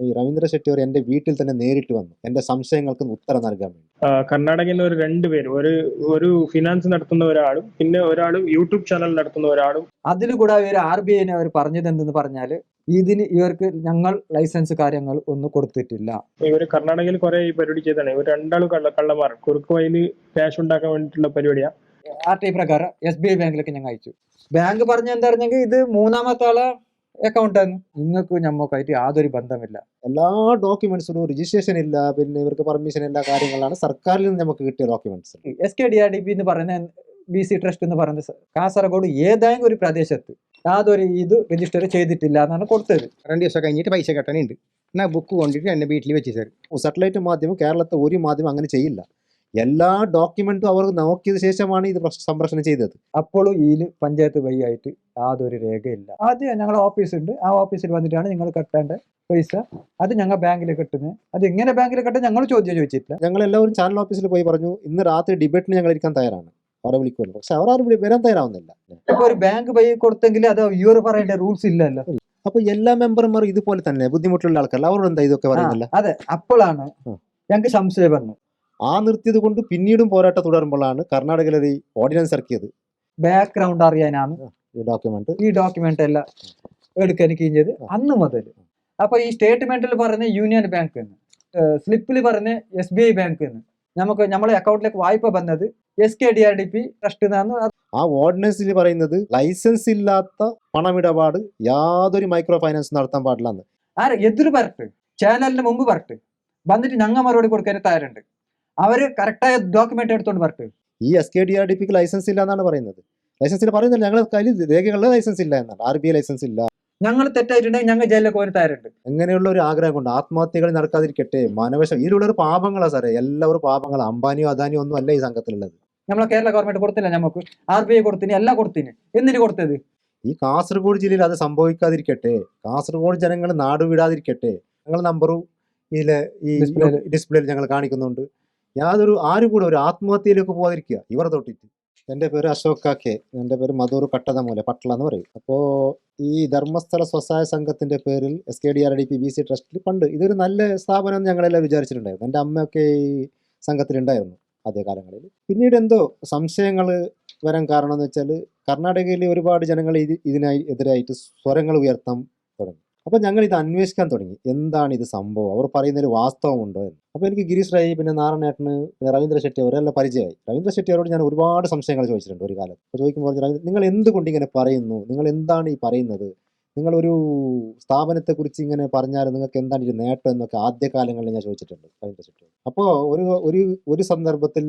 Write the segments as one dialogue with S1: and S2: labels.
S1: ഈ രവീന്ദ്ര ഷെട്ടി എൻ്റെ വീട്ടിൽ തന്നെ നേരിട്ട് വന്നു എൻ്റെ സംശയങ്ങൾക്ക് ഉത്തരം നൽകാൻ വേണ്ടി.
S2: കർണാടകയിൽ നിന്ന് ഒരു രണ്ടുപേരും, ഒരു ഫിനാൻസ് നടത്തുന്ന ഒരാളും പിന്നെ ഒരാളും യൂട്യൂബ് ചാനൽ നടത്തുന്ന ഒരാളും.
S3: അതിൽ കൂടെ ഒരു RBI അവർ പറഞ്ഞത് എന്തെന്ന് പറഞ്ഞാല് ഇവർക്ക് ഞങ്ങൾ ലൈസൻസ് കാര്യങ്ങൾ ഒന്നും കൊടുത്തിട്ടില്ല.
S2: ഇവര് കർണാടകയിൽ കുറെ ഈ പരിപാടി ചെയ്താണ്. ഇവർ രണ്ടാളും കള്ളന്മാർ കുറുക്ക് വഴിയിൽ ക്യാഷ് ഉണ്ടാക്കാൻ വേണ്ടിയിട്ടുള്ള പരിപാടിയാ.
S3: RTI പ്രകാരം SBI ബാങ്കിലേക്ക് ഞങ്ങൾ അയച്ചു. ബാങ്ക് പറഞ്ഞ എന്താ പറഞ്ഞെങ്കിൽ ഇത് മൂന്നാമത്തെ ആളെ അക്കൗണ്ടാണ്, നിങ്ങൾക്ക് ഞമ്മക്കായിട്ട് യാതൊരു ബന്ധമില്ല.
S1: എല്ലാ ഡോക്യുമെന്റ്സിനും രജിസ്ട്രേഷൻ ഇല്ല, പിന്നെ ഇവർക്ക് പെർമിഷൻ എല്ലാ കാര്യങ്ങളാണ് സർക്കാരിൽ നിന്ന് നമുക്ക് കിട്ടിയ ഡോക്യുമെന്റ്സ്.
S3: SKDRDP എന്ന് പറയുന്ന BC ട്രസ്റ്റ് എന്ന് പറയുന്നത് കാസർഗോഡ് ഏതെങ്കിലും ഒരു പ്രദേശത്ത് യാതൊരു ഇത് രജിസ്റ്റർ ചെയ്തിട്ടില്ല എന്നാണ് കൊടുത്തത്.
S4: 2 ദിവസം കഴിഞ്ഞിട്ട് പൈസ കെട്ടാനുണ്ട്. എന്നാൽ ബുക്ക് കൊണ്ടിട്ട് എൻ്റെ വീട്ടിൽ വെച്ച് സാർ.
S1: സാറ്റലൈറ്റ് മാധ്യമം കേരളത്തെ ഒരു മാധ്യമം അങ്ങനെ ചെയ്യില്ല. എല്ലാ ഡോക്യുമെന്റും അവർ നോക്കിയത് ശേഷമാണ് ഇത് സംപ്രേഷണം ചെയ്തത്.
S3: അപ്പോഴും ഇതിൽ പഞ്ചായത്ത് വഴിയായിട്ട് യാതൊരു രേഖയില്ല. ആദ്യം ഞങ്ങളുടെ ഓഫീസ് ഉണ്ട്, ആ ഓഫീസിൽ വന്നിട്ടാണ് നിങ്ങൾ കട്ടേണ്ട പൈസ അത് ഞങ്ങൾ ബാങ്കിൽ കെട്ടുന്നത്. അത് എങ്ങനെ ബാങ്കിൽ കെട്ടാൻ ഞങ്ങൾ ചോദിച്ചിട്ടില്ല.
S1: ഞങ്ങൾ എല്ലാവരും ചാനൽ ഓഫീസിൽ പോയി പറഞ്ഞു ഇന്ന് രാത്രി ഡിബേറ്റിന് ഞങ്ങൾ ഇരിക്കാൻ തയ്യാറാണ്, അവരെ വിളിക്കുമല്ലോ. പക്ഷെ അവരാരും വരാൻ തയ്യാറാവുന്നില്ല.
S3: ഇപ്പൊ ഒരു ബാങ്ക് വഴി കൊടുത്തെങ്കിൽ അത് ഇവർ പറയേണ്ട റൂൾസ് ഇല്ലല്ലോ.
S1: അപ്പൊ എല്ലാ മെമ്പർമാരും ഇതുപോലെ തന്നെ ബുദ്ധിമുട്ടുള്ള ആൾക്കാരല്ല, അവരോട് എന്താ ഇതൊക്കെ പറയുന്നില്ല.
S3: അതെ, അപ്പോഴാണ് ഞങ്ങൾക്ക് സംശയം വന്നു.
S1: ആ നിർത്തിയത് കൊണ്ട് പിന്നീടും പോരാട്ടം തുടരുമ്പോഴാണ് കർണാടകയിൽ ഒരു ഓർഡിനൻസ് ഇറക്കിയത്.
S3: ബാക്ക്ഗ്രൗണ്ട് അറിയാനാണ് ഈ ഡോക്യുമെന്റ് എല്ലാം എടുക്കാൻ കഴിഞ്ഞത് അന്ന് മുതൽ. അപ്പൊ ഈ സ്റ്റേറ്റ്മെന്റിൽ പറയുന്ന യൂണിയൻ ബാങ്ക് എന്ന്, സ്ലിപ്പിൽ പറയുന്ന SBI ബാങ്ക് എന്ന്, നമ്മളെ അക്കൗണ്ടിലേക്ക് വായ്പ വന്നത് SKDRDP ട്രസ്റ്റ് എന്നാണ്.
S1: ആ ഓർഡിനൻസിൽ പറയുന്നത് ലൈസൻസ് ഇല്ലാത്ത പണമിടപാട് യാതൊരു മൈക്രോ ഫൈനാൻസ് നടത്താൻ പാടില്ലെന്ന്.
S3: എതിർ പറട്ട് ചാനലിന് മുമ്പ് പറട്ട് വന്നിട്ട് ഞങ്ങൾ മറുപടി കൊടുക്കാൻ തയ്യാറുണ്ട്. അവര് കറക്റ്റായ ഡോക്യുമെന്റ് എടുത്തോണ്ട് പറട്ട്.
S1: ഈ SKDRDPക്ക് ലൈസൻസ് ഇല്ല എന്നാണ് പറയുന്നത്. ലൈസൻസിൽ പറയുന്നില്ല, ഞങ്ങളുടെ കയ്യിൽ രേഖകളിൽ ലൈസൻസ് ഇല്ല എന്നാണ്. RBI ലൈസൻസ് ഇല്ല.
S3: ഞങ്ങൾ തെറ്റായിട്ടുണ്ടെങ്കിൽ ഞങ്ങൾ ജയിലിലേക്ക് പോകാൻ തയ്യാറുണ്ട്.
S1: അങ്ങനെയുള്ള ഒരു ആഗ്രഹം കൊണ്ട് ആത്മഹത്യകൾ നടക്കാതിരിക്കട്ടെ. മാനവശം ഇതിലുള്ളൊരു പാപങ്ങളാ സാറേ, എല്ലാവരും പാപങ്ങളാ. അംബാനിയോ അദാനിയോ ഒന്നും അല്ല ഈ സംഘത്തിലുള്ളത്.
S3: നമ്മളെ കേരള ഗവൺമെന്റ് കൊടുത്തില്ല, നമുക്ക് RBI കൊടുത്തിന്, എല്ലാം കൊടുത്തിന്. എന്തിനു കൊടുത്തത്?
S1: ഈ കാസർഗോഡ് ജില്ലയിൽ അത് സംഭവിക്കാതിരിക്കട്ടെ, കാസർഗോഡ് ജനങ്ങൾ നാടുവിടാതിരിക്കട്ടെ. ഞങ്ങൾ നമ്പറും ഇതിലെ ഈ ഡിസ്പ്ലേയിൽ ഞങ്ങൾ കാണിക്കുന്നുണ്ട്. ആരും കൂടെ ഒരു ആത്മഹത്യയിലേക്ക് പോകാതിരിക്കുക ഇവർ തൊട്ടിട്ട്. എൻ്റെ പേര് അശോക് കാക്കെ, എൻ്റെ പേര് മധൂർ കട്ടതമൂല, പട്ടള എന്ന് പറയും. അപ്പോൾ ഈ ധർമ്മസ്ഥല സ്വസഹായ സംഘത്തിൻ്റെ പേരിൽ SKDRDP BC ട്രസ്റ്റിൽ പണ്ട് ഇതൊരു നല്ല സ്ഥാപനം എന്ന് ഞങ്ങളെല്ലാം വിചാരിച്ചിട്ടുണ്ടായിരുന്നു. എൻ്റെ അമ്മയൊക്കെ ഈ സംഘത്തിലുണ്ടായിരുന്നു ആദ്യകാലങ്ങളിൽ. പിന്നീട് എന്തോ സംശയങ്ങൾ വരാൻ കാരണം എന്ന് വെച്ചാൽ കർണാടകയിൽ ഒരുപാട് ജനങ്ങൾ ഇതിനായി എതിരായിട്ട് സ്വരങ്ങൾ ഉയർത്താൻ തുടങ്ങി. അപ്പോൾ ഞങ്ങൾ ഇത് അന്വേഷിക്കാൻ തുടങ്ങി, എന്താണ് ഇത് സംഭവം, അവർ പറയുന്നതിൽ വാസ്തവമുണ്ടോ എന്ന്. അപ്പോൾ എനിക്ക് ഗിരീഷ് റായി, പിന്നെ നാരായണേട്ടന്, പിന്നെ രവീന്ദ്ര ഷെട്ടി അവരെല്ലാം പരിചയമായി. രവീന്ദ്ര ഷെട്ടി അവരോട് ഞാൻ ഒരുപാട് സംശയങ്ങൾ ചോദിച്ചിട്ടുണ്ട് ഒരു കാലത്ത്. അപ്പോൾ ചോദിക്കുമ്പോൾ നിങ്ങൾ എന്തുകൊണ്ട് ഇങ്ങനെ പറയുന്നു, നിങ്ങൾ എന്താണ് ഈ പറയുന്നത്, നിങ്ങളൊരു സ്ഥാപനത്തെക്കുറിച്ച് ഇങ്ങനെ പറഞ്ഞാൽ നിങ്ങൾക്ക് എന്താണ് ഒരു നേട്ടം എന്നൊക്കെ ആദ്യകാലങ്ങളിൽ ഞാൻ ചോദിച്ചിട്ടുണ്ട് രവീന്ദ്ര ഷെട്ടി. അപ്പോൾ ഒരു സന്ദർഭത്തിൽ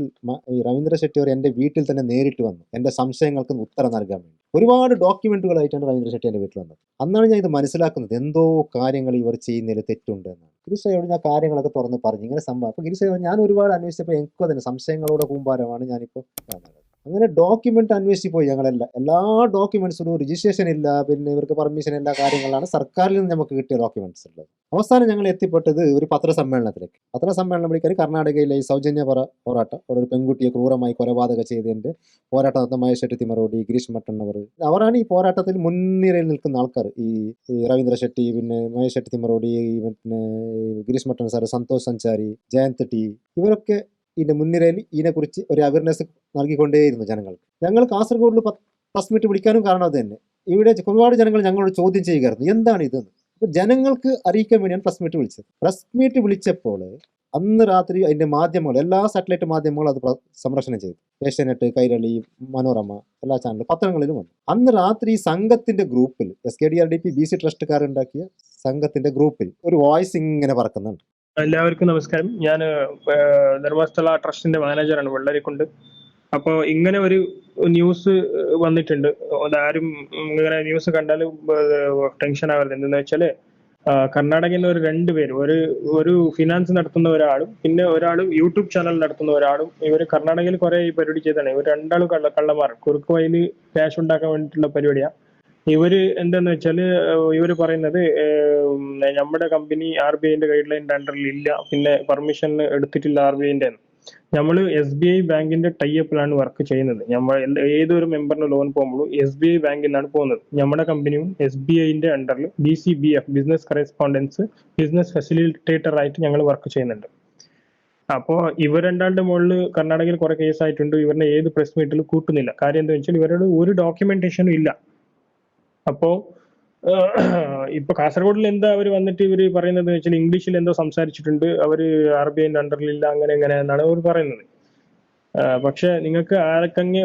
S1: ഈ രവീന്ദ്ര ഷെട്ടി എൻ്റെ വീട്ടിൽ തന്നെ നേരിട്ട് വന്നു എൻ്റെ സംശയങ്ങൾക്ക് ഉത്തരം നൽകാൻ വേണ്ടി. ഒരുപാട് ഡോക്യുമെന്റുകളായിട്ടാണ് രവീന്ദ്ര ഷെട്ടി എൻ്റെ വീട്ടിൽ വന്നത്. അന്നാണ് ഞാൻ ഇത് മനസ്സിലാക്കുന്നത്, എന്തോ കാര്യങ്ങൾ ഇവർ ചെയ്യുന്നതിൽ തെറ്റുണ്ട് എന്നാണ്. ഗിരീഷയോട് ഞാൻ കാര്യങ്ങളൊക്കെ തുറന്ന് പറഞ്ഞു ഇങ്ങനെ സംഭവം. അപ്പോൾ ഗിരീഷ് ഞാൻ ഒരുപാട് അന്വേഷിച്ചപ്പോൾ എനിക്കും തന്നെ സംശയങ്ങളോടെ കൂമ്പാരമാണ് ഞാനിപ്പോൾ കാണുന്നത്. അങ്ങനെ ഡോക്യുമെന്റ് അന്വേഷിച്ച് പോയി ഞങ്ങളെല്ലാം. എല്ലാ ഡോക്യുമെന്റ്സിനും രജിസ്ട്രേഷൻ ഇല്ല, പിന്നെ ഇവർക്ക് പെർമിഷൻ എല്ലാ കാര്യങ്ങളാണ് സർക്കാരിൽ നിന്ന് നമുക്ക് കിട്ടിയ ഡോക്യുമെന്റ്സ് ഉള്ളത്. അവസാനം ഞങ്ങൾ എത്തിപ്പെട്ടത് ഒരു പത്രസമ്മേളനത്തിലേക്ക്. പത്രസമ്മേളനം വിളിക്കാൻ കർണാടകയിലെ ഈ സൗജന്യ പോരാട്ടം, അവിടെ ഒരു പെൺകുട്ടിയെ ക്രൂരമായി കൊലപാതകം ചെയ്തതിൻ്റെ പോരാട്ടം നടന്ന മഹേഷ് ഷെട്ടി തിമറോടി, ഗിരീഷ് മട്ടണ്ണവർ, അവരാണ് ഈ പോരാട്ടത്തിൽ മുൻനിരയിൽ നിൽക്കുന്ന ആൾക്കാർ. ഈ രവീന്ദ്ര ഷെട്ടി, പിന്നെ മഹേഷ് ഷെട്ടി തിമറോടി, പിന്നെ ഗിരീഷ് മട്ടൺ സാർ, സന്തോഷ് സഞ്ചാരി, ജയന്ത് ടി, ഇവരൊക്കെ ഇതിൻ്റെ മുൻനിരയിൽ ഇതിനെക്കുറിച്ച് ഒരു അവയർനെസ് നൽകിക്കൊണ്ടേയിരുന്നു ജനങ്ങൾക്ക്. ഞങ്ങൾ കാസർഗോഡിൽ പ്രസ് മീറ്റ് വിളിക്കാനും കാരണം അത് തന്നെ. ഇവിടെ ഒരുപാട് ജനങ്ങൾ ഞങ്ങളോട് ചോദ്യം ചെയ്യുകയായിരുന്നു എന്താണ് ഇതെന്ന്. അപ്പോൾ ജനങ്ങൾക്ക് അറിയിക്കാൻ വേണ്ടിയാണ് പ്രസ് മീറ്റ് വിളിച്ചത്. പ്രസ് മീറ്റ് വിളിച്ചപ്പോൾ അന്ന് രാത്രി അതിൻ്റെ മാധ്യമങ്ങൾ, എല്ലാ സാറ്റലൈറ്റ് മാധ്യമങ്ങളും അത് സംപ്രേഷണം ചെയ്തു. ഏഷ്യാനെറ്റ്, കൈരളി, മനോരമ, എല്ലാ ചാനലും പത്രങ്ങളിലും വന്നു. അന്ന് രാത്രി സംഘത്തിൻ്റെ ഗ്രൂപ്പിൽ SKDRDP BC ട്രസ്റ്റുകാരുണ്ടാക്കിയ സംഘത്തിൻ്റെ ഗ്രൂപ്പിൽ ഒരു വോയിസ് ഇങ്ങനെ പറക്കുന്നുണ്ട്.
S2: എല്ലാവർക്കും നമസ്കാരം. ഞാൻ ധർമ്മസ്ഥല ട്രസ്റ്റിന്റെ മാനേജറാണ് വെള്ളരിക്കുണ്ട്. അപ്പോൾ ഇങ്ങനെ ഒരു ന്യൂസ് വന്നിട്ടുണ്ട്. അതാരും ഇങ്ങനെ ന്യൂസ് കണ്ടാൽ ടെൻഷൻ ആവരുത്. എന്തെന്ന് വെച്ചാല് കർണാടകയിൽ നിന്ന് ഒരു രണ്ടുപേരും, ഒരു ഫിനാൻസ് നടത്തുന്ന ഒരാളും പിന്നെ ഒരാളും യൂട്യൂബ് ചാനൽ നടത്തുന്ന ഒരാളും. ഇവർ കർണാടകയിൽ കുറെ ഈ പരിപാടി ചെയ്താണ്. ഇവർ രണ്ടാളും കള്ളന്മാർ കുറുക്ക് വഴിയിൽ ക്യാഷ് ഉണ്ടാക്കാൻ വേണ്ടിയിട്ടുള്ള പരിപാടിയാണ്. ഇവര് എന്താന്ന് വെച്ചാല് ഇവര് പറയുന്നത് നമ്മുടെ കമ്പനി RBIന്റെ ഗൈഡ് ലൈൻ്റെ അണ്ടറിൽ ഇല്ല, പിന്നെ പെർമിഷൻ എടുത്തിട്ടില്ല RBIന്റെ. നമ്മൾ SBI ബാങ്കിന്റെ ടൈപ്പിലാണ് വർക്ക് ചെയ്യുന്നത്. നമ്മൾ ഏതൊരു മെമ്പറിന് ലോൺ പോകുമ്പോഴും SBI ബാങ്കിൽ നിന്നാണ് പോകുന്നത്. നമ്മുടെ കമ്പനിയും SBIന്റെ അണ്ടറിൽ BCBF business correspondence business facilitator ആയിട്ട് ഞങ്ങൾ വർക്ക് ചെയ്യുന്നുണ്ട്. അപ്പോൾ ഇവർ രണ്ടാളുടെ മുകളിൽ കർണാടകയിൽ കുറെ കേസായിട്ടുണ്ട്. ഇവരുടെ ഏത് പ്രസ് മീറ്റിൽ കൂട്ടുന്നില്ല. കാര്യം എന്താ വെച്ചാൽ ഇവരുടെ ഒരു ഡോക്യുമെന്റേഷനും ഇല്ല. അപ്പോ ഇപ്പൊ കാസർഗോഡിൽ എന്താ അവർ വന്നിട്ട് ഇവർ പറയുന്നത് വെച്ചാൽ ഇംഗ്ലീഷിൽ എന്തോ സംസാരിച്ചിട്ടുണ്ട്, അവര് RBIന്റെ അണ്ടറിലില്ല, അങ്ങനെ എങ്ങനെ എന്നാണ് അവർ പറയുന്നത്. പക്ഷെ നിങ്ങൾക്ക് ആർക്കെങ്കിൽ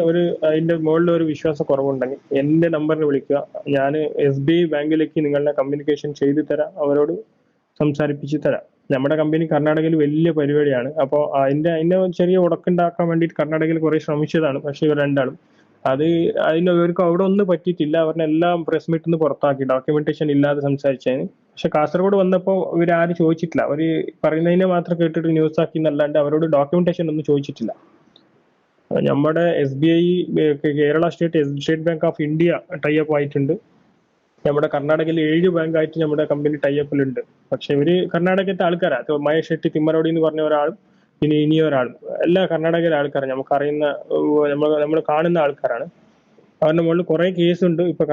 S2: അതിന്റെ മുകളിൽ ഒരു വിശ്വാസ കുറവുണ്ടെങ്കിൽ എന്റെ നമ്പറിൽ വിളിക്കുക. ഞാൻ SBI ബാങ്കിലേക്ക് നിങ്ങളുടെ കമ്മ്യൂണിക്കേഷൻ ചെയ്തു തരാം, അവരോട് സംസാരിപ്പിച്ച് തരാം. നമ്മുടെ കമ്പനി കർണാടകയിൽ വലിയ പരിപാടിയാണ്. അപ്പോൾ അതിന്റെ ചെറിയ ഉടക്കുണ്ടാക്കാൻ വേണ്ടിയിട്ട് കർണാടകയിൽ കുറെ ശ്രമിച്ചതാണ്. പക്ഷെ ഇവർ രണ്ടാളും അവർക്ക് അവിടെ ഒന്നും പറ്റിയിട്ടില്ല. അവരുടെ എല്ലാം പ്രസ് മീറ്റിൽ നിന്ന് പുറത്താക്കി, ഡോക്യുമെന്റേഷൻ ഇല്ലാതെ സംസാരിച്ചതിന്. പക്ഷെ കാസർഗോഡ് വന്നപ്പോൾ ഇവരാരും ചോദിച്ചിട്ടില്ല. അവർ പറയുന്നതിനെ മാത്രം കേട്ടിട്ട് ന്യൂസ് ആക്കി എന്നല്ലാണ്ട് അവരോട് ഡോക്യുമെന്റേഷൻ ഒന്നും ചോദിച്ചിട്ടില്ല. നമ്മുടെ SBI Kerala state bank of India type ആയിട്ടുണ്ട്. നമ്മുടെ കർണാടകയിൽ 7 ബാങ്കായിട്ട് നമ്മുടെ കമ്പനി ടൈപ്പിലുണ്ട്. പക്ഷെ ഇവര് കർണാടകത്തെ ആൾക്കാരാണ്. മഹേഷ് ഷെട്ടി തിമ്മറോടി എന്ന് പറഞ്ഞ ഒരാളും ഇനി ഒരാളും എല്ലാ കർണാടകയിലെ ആൾക്കാരാണ്. നമുക്കറിയുന്ന നമ്മൾ കാണുന്ന ആൾക്കാരാണ്. അവരുടെ മുകളിൽ കുറെ കേസുണ്ട്. ഇപ്പൊ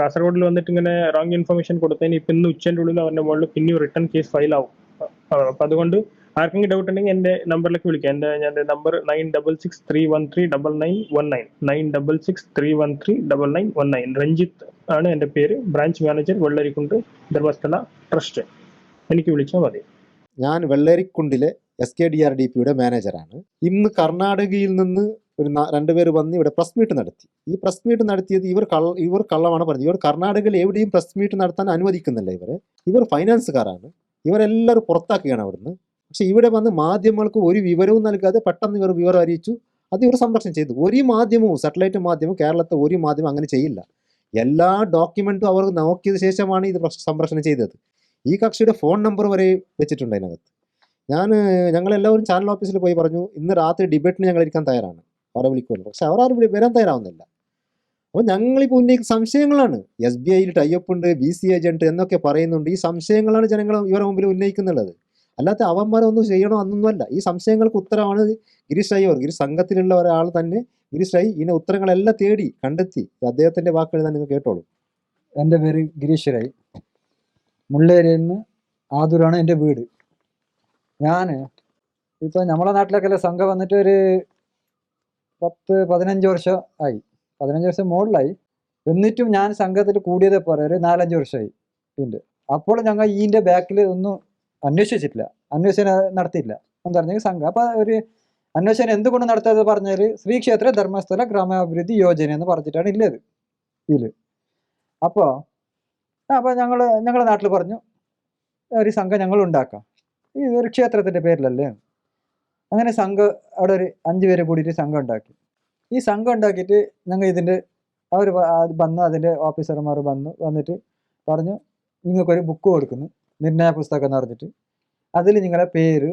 S2: കാസർഗോഡിൽ വന്നിട്ട് ഇങ്ങനെ റോങ് ഇൻഫർമേഷൻ കൊടുത്തതിന് ഇപ്പൊ ഇന്ന് ഉച്ചന്റെ ഉള്ളിൽ അവരുടെ മുകളിൽ പിന്നെ റിട്ടേൺ കേസ് ഫയൽ ആവും. അപ്പൊ അതുകൊണ്ട് ആർക്കെങ്കിലും ഡൗട്ട് ഉണ്ടെങ്കിൽ എന്റെ നമ്പറിലേക്ക് വിളിക്കാം. എന്റെ നമ്പർ 9663139919 9663139919. രഞ്ജിത്ത് ആണ് എന്റെ പേര്. Branch manager, Vellarikundu, Dharmasthala trust. എനിക്ക് വിളിച്ചാൽ മതി.
S1: ഞാൻ വെള്ളരിക്കുണ്ടിലെ SKDRDPയുടെ മാനേജറാണ്. ഇന്ന് കർണാടകയിൽ നിന്ന് ഒരു 2 പേര് വന്ന് ഇവിടെ പ്രസ് മീറ്റ് നടത്തി. ഈ പ്രസ് മീറ്റ് നടത്തിയത് ഇവർ കള്ളമാണ് പറഞ്ഞത്. ഇവർ കർണാടകയിൽ എവിടെയും പ്രസ് മീറ്റ് നടത്താൻ അനുവദിക്കുന്നില്ല. ഇവർ ഫൈനാൻസുകാരാണ്. ഇവരെല്ലാവരും പുറത്താക്കുകയാണ് അവിടുന്ന്. പക്ഷെ ഇവിടെ വന്ന് മാധ്യമങ്ങൾക്ക് ഒരു വിവരവും നൽകാതെ പെട്ടെന്ന് ഇവർ വിവരം അറിയിച്ചു. അത് ഇവർ സംരക്ഷണം ചെയ്തു. ഒരു മാധ്യമവും, സാറ്റലൈറ്റ് മാധ്യമം, കേരളത്തെ ഒരു മാധ്യമം അങ്ങനെ ചെയ്യില്ല. എല്ലാ ഡോക്യുമെന്റും അവർ നോക്കിയത് ശേഷമാണ് ഇത് സംരക്ഷണം ചെയ്തത്. ഈ കക്ഷിയുടെ ഫോൺ നമ്പർ വരെ വെച്ചിട്ടുണ്ട് അതിനകത്ത്. ഞങ്ങളെല്ലാവരും ചാനൽ ഓഫീസിൽ പോയി പറഞ്ഞു, ഇന്ന് രാത്രി ഡിബേറ്റിന് ഞങ്ങൾ ഇരിക്കാൻ തയ്യാറാണ്, അവരെ വിളിക്കുമല്ലോ. പക്ഷെ അവരാരും വരാൻ തയ്യാറാവുന്നില്ല. അപ്പോൾ ഞങ്ങളിപ്പോൾ ഉന്നയിക്കുന്ന സംശയങ്ങളാണ്. SBIയിൽ ടൈപ്പ് ഉണ്ട്, BC ഏജന്റ് എന്നൊക്കെ പറയുന്നുണ്ട്. ഈ സംശയങ്ങളാണ് ജനങ്ങൾ ഇവരുടെ മുമ്പിൽ ഉന്നയിക്കുന്നുള്ളത്. അല്ലാത്ത അവന്മാരൊന്നും ചെയ്യണോ അതൊന്നുമല്ല. ഈ സംശയങ്ങൾക്ക് ഉത്തരമാണ് ഗിരീഷ് റൈ. ഗിരീഷ് സംഘത്തിലുള്ള ഒരാൾ തന്നെ ഗിരീഷ് റൈ ഇതിന്റെ ഉത്തരങ്ങളെല്ലാം തേടി കണ്ടെത്തി. അദ്ദേഹത്തിന്റെ വാക്കുകൾ തന്നെ നിങ്ങൾ കേട്ടോളൂ.
S3: എൻ്റെ പേര് ഗിരീഷ് റൈ. മുള്ളേരിയിൽ നിന്ന് ആദൂരാണ് എൻ്റെ വീട്. ഞാൻ ഇപ്പോൾ നമ്മളെ നാട്ടിലൊക്കെ സംഘം വന്നിട്ട് ഒരു 10-15 വർഷം ആയി. 15 വർഷം മുകളിലായി. എന്നിട്ടും ഞാൻ സംഘത്തിൽ കൂടിയതേ പറയാം ഒരു 4-5 വർഷമായി. പിന്നെ അപ്പോൾ ഞങ്ങൾ ഇതിൻ്റെ ബാക്കിൽ ഒന്നും അന്വേഷിച്ചിട്ടില്ല, അന്വേഷണം നടത്തിയില്ല എന്ന് പറഞ്ഞെങ്കിൽ സംഘം. അപ്പോൾ ഒരു അന്വേഷണം എന്തുകൊണ്ട് നടത്താതെ പറഞ്ഞാൽ ശ്രീക്ഷേത്ര ധർമ്മസ്ഥല ഗ്രാമാഭിവൃദ്ധി യോജന എന്ന് പറഞ്ഞിട്ടാണ് ഇല്ലത് ഇതിൽ. അപ്പോൾ ഞങ്ങളുടെ നാട്ടിൽ പറഞ്ഞു ഒരു സംഘം ഞങ്ങൾ ഉണ്ടാക്കാം, ഈ ഒരു ക്ഷേത്രത്തിൻ്റെ പേരിലല്ലേ. അങ്ങനെ സംഘം അവിടെ ഒരു 5 പേര് കൂടിയിട്ട് സംഘം ഉണ്ടാക്കി. ഈ സംഘം ഉണ്ടാക്കിയിട്ട് ഞങ്ങൾ ഇതിൻ്റെ അവർ വന്ന് അതിൻ്റെ ഓഫീസർമാർ വന്നിട്ട് പറഞ്ഞു, നിങ്ങൾക്കൊരു ബുക്ക് കൊടുക്കുന്നു, നിർണയ പുസ്തകം എന്ന് പറഞ്ഞിട്ട്. അതിൽ നിങ്ങളെ പേര്,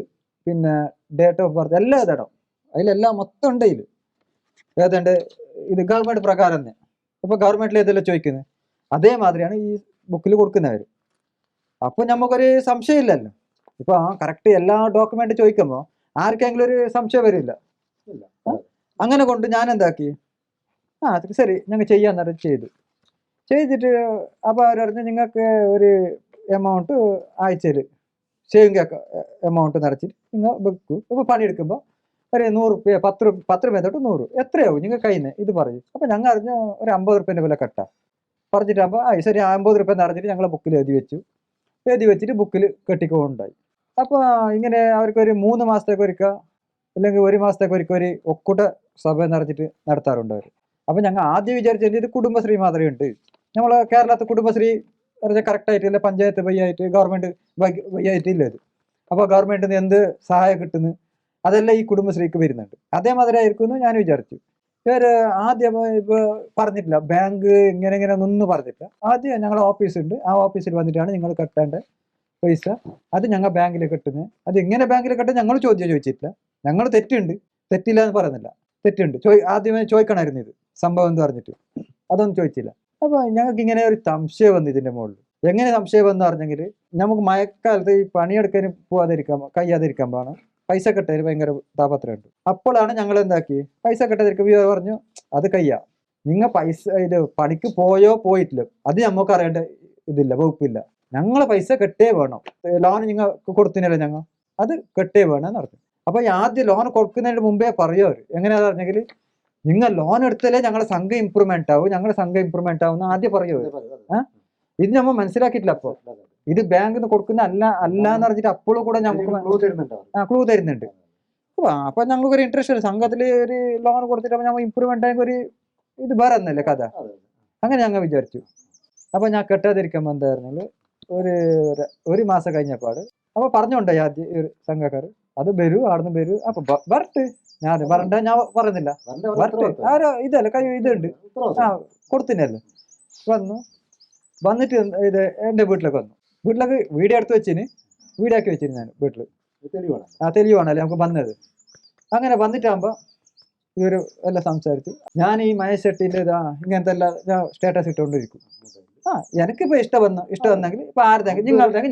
S3: പിന്നെ ഡേറ്റ് ഓഫ് ബർത്ത് എല്ലാം എഴുതണം. അതിലെല്ലാം മൊത്തം ഉണ്ട്. ഇതിൽ ഏതാണ്ട് ഇത് ഗവൺമെൻറ് പ്രകാരം തന്നെ. ഇപ്പോൾ ഗവൺമെൻറ്റിൽ ഏതെല്ലാം ചോദിക്കുന്നത് അതേമാതിരിയാണ് ഈ ബുക്കിൽ കൊടുക്കുന്നവർ. അപ്പോൾ നമുക്കൊരു സംശയമില്ലല്ലോ. ഇപ്പോൾ കറക്റ്റ് എല്ലാ ഡോക്യുമെൻ്റ് ചോദിക്കുമ്പോൾ ആർക്കെങ്കിലും ഒരു സംശയം വരില്ല. അങ്ങനെ കൊണ്ട് ഞാൻ എന്താക്കി, ശരി ഞങ്ങൾ ചെയ്യാന്ന് പറഞ്ഞ് ചെയ്തിട്ട് അപ്പോൾ അവർ പറഞ്ഞു നിങ്ങൾക്ക് ഒരു എമൗണ്ട് ആഴ്ചയിൽ സേവിങ് എമൗണ്ട് നിറച്ചിട്ട് നിങ്ങൾ വെക്കൂ. ഇപ്പോൾ പണിയെടുക്കുമ്പോൾ ഒരു 100 രൂപ 10 രൂപ തൊട്ട് 100 എത്രയാവും നിങ്ങൾ കയ്യിൽ നിന്ന് ഇത് പറയും. അപ്പോൾ ഞങ്ങൾ അറിഞ്ഞ് ഒരു 50 രൂപേൻ്റെ വില കട്ടാ പറഞ്ഞിട്ടാകുമ്പോൾ ശരി 50 രൂപ നിറച്ചിട്ട് ഞങ്ങൾ ബുക്കിൽ എഴുതി വെച്ചിട്ട് ബുക്കിൽ കെട്ടിക്കൊണ്ടായി. അപ്പോൾ ഇങ്ങനെ അവർക്കൊരു 3 മാസത്തേക്ക് ഒരുക്കുക അല്ലെങ്കിൽ 1 മാസത്തേക്ക് ഒരുക്കുക ഒരു ഒക്കൂട്ട സഭ നിറച്ചിട്ട് നടത്താറുണ്ട് അവർ. അപ്പോൾ ഞങ്ങൾ ആദ്യം വിചാരിച്ചത് ഇത് കുടുംബശ്രീ മാത്രമേ ഉണ്ട്. നമ്മൾ കേരളത്തിൽ കുടുംബശ്രീ പറഞ്ഞാൽ കറക്റ്റായിട്ടില്ല, പഞ്ചായത്ത് വഴിയായിട്ട് ഗവൺമെൻറ് വഴിയായിട്ട് ഇല്ല ഇത്. അപ്പോൾ ഗവൺമെൻറ്റിൽ നിന്ന് എന്ത് സഹായം കിട്ടുന്നു അതെല്ലാം ഈ കുടുംബശ്രീക്ക് വരുന്നുണ്ട്. അതേമാതിരി ആയിരിക്കുമെന്ന് ഞാൻ വിചാരിച്ചു. ഇവർ ആദ്യം ഇപ്പോൾ പറഞ്ഞിട്ടില്ല, ബാങ്ക് ഇങ്ങനെ ഒന്നും പറഞ്ഞിട്ടില്ല. ആദ്യം ഞങ്ങളുടെ ഓഫീസുണ്ട്, ആ ഓഫീസിൽ വന്നിട്ടാണ് നിങ്ങൾ കട്ടേണ്ട പൈസ അത് ഞങ്ങൾ ബാങ്കിൽ കെട്ടുന്നത്. അത് എങ്ങനെ ബാങ്കിൽ കെട്ടാൻ ഞങ്ങൾ ചോദിച്ചിട്ടില്ല. ഞങ്ങൾ തെറ്റില്ല എന്ന് പറയുന്നില്ല, തെറ്റുണ്ട്. ആദ്യമേ ചോദിക്കണമായിരുന്നു ഇത് സംഭവം എന്ന് പറഞ്ഞിട്ട്, അതൊന്നും ചോദിച്ചില്ല. അപ്പോൾ ഞങ്ങൾക്ക് ഇങ്ങനെ ഒരു സംശയം വന്നു ഇതിൻ്റെ മുകളിൽ. എങ്ങനെ സംശയം വന്നു പറഞ്ഞെങ്കിൽ നമുക്ക് മഴക്കാലത്ത് ഈ പണിയെടുക്കാൻ കഴിയാതിരിക്കാൻ പാണ് പൈസ കെട്ടതിന് ഭയങ്കര താപത്രമുണ്ട്. അപ്പോഴാണ് ഞങ്ങൾ എന്താക്കി, പൈസ കെട്ടതിരിക്കും ഇവർ പറഞ്ഞു അത് കയ്യാ, നിങ്ങൾ പൈസ ഇത് പണിക്ക് പോയോ പോയിട്ടില്ല അത് നമുക്ക് അറിയേണ്ട ഇതില്ല, വകുപ്പില്ല, ഞങ്ങൾ പൈസ കെട്ടേ വേണം, ലോൺ നിങ്ങൾക്ക് കൊടുത്തിനല്ലോ ഞങ്ങൾ അത് കെട്ടേ വേണമെന്ന് പറഞ്ഞു. അപ്പൊ ഈ ആദ്യം ലോൺ കൊടുക്കുന്നതിന് മുമ്പേ പറയോ അവർ എങ്ങനെയാ പറഞ്ഞെങ്കിൽ, നിങ്ങൾ ലോൺ എടുത്താലേ ഞങ്ങളുടെ സംഘം ഇമ്പ്രൂവ്മെന്റ് ആവും, ഞങ്ങളുടെ സംഘം ഇമ്പ്രൂവ്മെന്റ് ആവും എന്ന് ആദ്യം പറയോ. ഇത് നമ്മൾ മനസ്സിലാക്കിയിട്ടില്ല. അപ്പൊ ഇത് ബാങ്കിൽ നിന്ന് കൊടുക്കുന്ന അല്ല എന്ന് പറഞ്ഞിട്ട് അപ്പോഴും കൂടെ നമുക്ക് ക്ലൂ തരുന്നുണ്ട്. അപ്പൊ ഞങ്ങൾക്ക് ഒരു ഇൻട്രസ്റ്റ് ഉണ്ട്, സംഘത്തിൽ ഒരു ലോൺ കൊടുത്തിട്ട് ഞങ്ങൾ ഇമ്പ്രൂവ്മെന്റ് ആയെങ്കിൽ ഒരു ഇത് വേറെ ഒന്നല്ലേ കഥ. അങ്ങനെ ഞങ്ങൾ വിചാരിച്ചു. അപ്പൊ ഞാൻ കെട്ടാതിരിക്കുമ്പോ എന്തായിരുന്നെങ്കിൽ ഒരു മാസം കഴിഞ്ഞപ്പാട് അപ്പൊ പറഞ്ഞോണ്ടായി ആദ്യം ഒരു സംഘക്കാർ അത് വരൂ അവിടുന്ന് വരൂ. അപ്പൊ വരട്ട്, ഞാൻ വരണ്ട, ഞാൻ പറയുന്നില്ല, വരട്ട് ആ ഇതല്ലേ കൈ ഇതുണ്ട് കൊടുത്തിനല്ലോ. വന്നിട്ട് ഇത് എന്റെ വീട്ടിലേക്ക് വന്നു. വീട്ടിലേക്ക് വീഡിയോ എടുത്ത് വെച്ചിന്, വീഡിയോ ആക്കി വെച്ചിന് ഞാൻ വീട്ടില്. തെളിവാണല്ലേ നമുക്ക് വന്നത്. അങ്ങനെ വന്നിട്ടാകുമ്പോ ഇവര് എല്ലാം സംസാരിച്ച് ഞാൻ ഈ മഹേഷ് ഷെട്ടിന്റെ ഇങ്ങനത്തെ എല്ലാം ഞാൻ സ്റ്റാറ്റസ് ഇട്ടുകൊണ്ടിരിക്കും. എനിക്കിപ്പോ ഇഷ്ടം വന്നെങ്കിൽ ഇപ്പൊ ആരുടെങ്കിൽ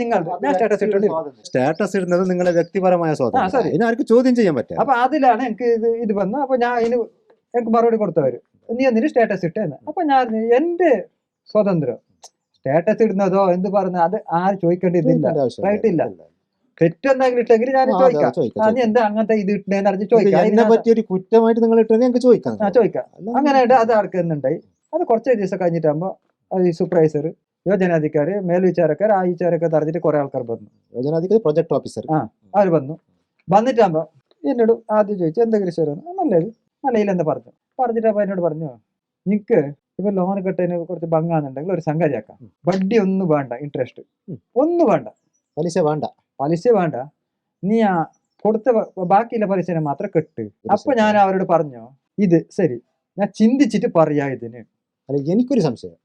S3: നിങ്ങളുടെ ഞാൻ സ്റ്റാറ്റസ് ഇട്ടോണ്ടിരിക്കും.
S1: സ്റ്റാറ്റസ് ഇടുന്നത് നിങ്ങളെ വ്യക്തിപരമായ സ്വാതന്ത്ര്യം, ആർക്ക് ചോദ്യം ചെയ്യാൻ പറ്റും.
S3: അപ്പൊ അതിലാണ് എനിക്ക് ഇത് വന്നു. അപ്പൊ ഞാൻ എനിക്ക് മറുപടി കൊടുത്തവര് നീ എന്തിനു സ്റ്റാറ്റസ് ഇട്ടേന്ന്. അപ്പൊ ഞാൻ എന്റെ സ്വാതന്ത്ര്യം സ്റ്റാറ്റസ് ഇടുന്നതോ എന്ത് പറഞ്ഞ അത് ആരും ചോദിക്കേണ്ടതില്ല, റൈറ്റില്ല. തെറ്റെന്തെങ്കിലും ഇട്ടെങ്കിൽ ഞാൻ ചോദിക്കാം, നീ എന്താ അങ്ങനത്തെ ഇത് ഇട്ടേന്ന് അറിഞ്ഞ് ചോദിക്കാം.
S1: അതിനെ പറ്റി ഒരു കുറ്റമായിട്ട് നിങ്ങൾ ഇട്ടെങ്കിൽ ഞങ്ങൾക്ക് ചോദിക്കാം.
S3: അങ്ങനെ അത് ആർക്കുന്നുണ്ടായി. അത് കുറച്ച് ദിവസം കഴിഞ്ഞിട്ടാകുമ്പോ ഈ സൂപ്പർവൈസർ, യോജനാധികാരി, മേൽവിചാരക്കാർ, ആ വിചാരൊക്കെ തറഞ്ഞിട്ട് കുറെ ആൾക്കാർ വന്നു.
S1: യോജനാധികാരി, പ്രൊജക്ട് ഓഫീസർ,
S3: അവർ വന്നിട്ടാകുമ്പോ എന്നോട് ആദ്യം ചോദിച്ചു എന്തെങ്കിലും ശരി നല്ലത് നല്ലയിലെന്താ പറഞ്ഞിട്ടാകുമ്പോ എന്നോട് പറഞ്ഞു, നിനക്ക് ഇപ്പൊ ലോൺ കെട്ടതിന് കുറച്ച് ഭംഗാന്നുണ്ടെങ്കിൽ ഒരു സംഗതിയാക്കാം, വണ്ടി ഒന്നും വേണ്ട, ഇൻട്രസ്റ്റ് ഒന്നും വേണ്ട, പലിശ വേണ്ട, നീ ആ കൊടുത്ത ബാക്കിയുള്ള പലിശനെ മാത്രം കെട്ട്. അപ്പൊ ഞാൻ അവരോട് പറഞ്ഞു, ഇത് ശരി, ഞാൻ ചിന്തിച്ചിട്ട് പറയാ ഇതിന്.
S1: അല്ല, എനിക്കൊരു സംശയം,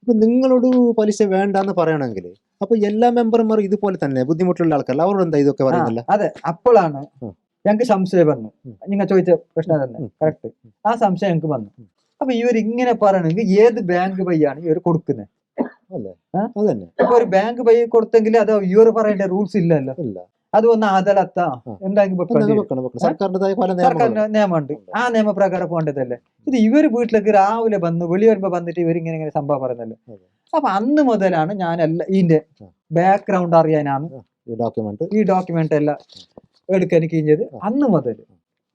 S1: ഇപ്പൊ നിങ്ങളോട് പലിശ വേണ്ടെന്ന് പറയണമെങ്കിൽ അപ്പൊ എല്ലാ മെമ്പർമാരും ഇതുപോലെ തന്നെ ബുദ്ധിമുട്ടുള്ള ആൾക്കാർ അവരോട് എന്താ ഇതൊക്കെ പറയുന്നില്ല?
S3: അതെ, അപ്പോഴാണ് ഞങ്ങൾക്ക് സംശയം വന്നു. നിങ്ങൾ ചോദിച്ച പ്രശ്നം തന്നെ കറക്റ്റ്, ആ സംശയം ഞങ്ങൾക്ക് വന്നു. അപ്പൊ ഇവർ ഇങ്ങനെ പറയണെങ്കിൽ ഏത് ബാങ്ക് വഴിയാണ് ഇവർ കൊടുക്കുന്നത്? ഇപ്പൊ ഒരു ബാങ്ക് വഴി കൊടുത്തെങ്കിൽ അത് ഇവർ പറയേണ്ട റൂൾസ് ഇല്ലല്ലോ. അത് ഒന്ന് അതലത്താ എന്തെങ്കിലും സർക്കാരിന്റെ നിയമമുണ്ട്, ആ നിയമപ്രകാരം പോകേണ്ടതല്ലേ. ഇത് ഇവര് വീട്ടിലേക്ക് രാവിലെ വെളി വരുമ്പോ വന്നിട്ട് ഇവരിങ്ങനെ സംഭവം പറയുന്നല്ലോ. അപ്പൊ അന്ന് മുതലാണ് ഞാൻ ഇതിന്റെ ബാക്ക്ഗ്രൗണ്ട് അറിയാനാണ് ഈ ഡോക്യുമെന്റ് എല്ലാം എടുക്കാൻ കഴിഞ്ഞത്. അന്ന് മുതൽ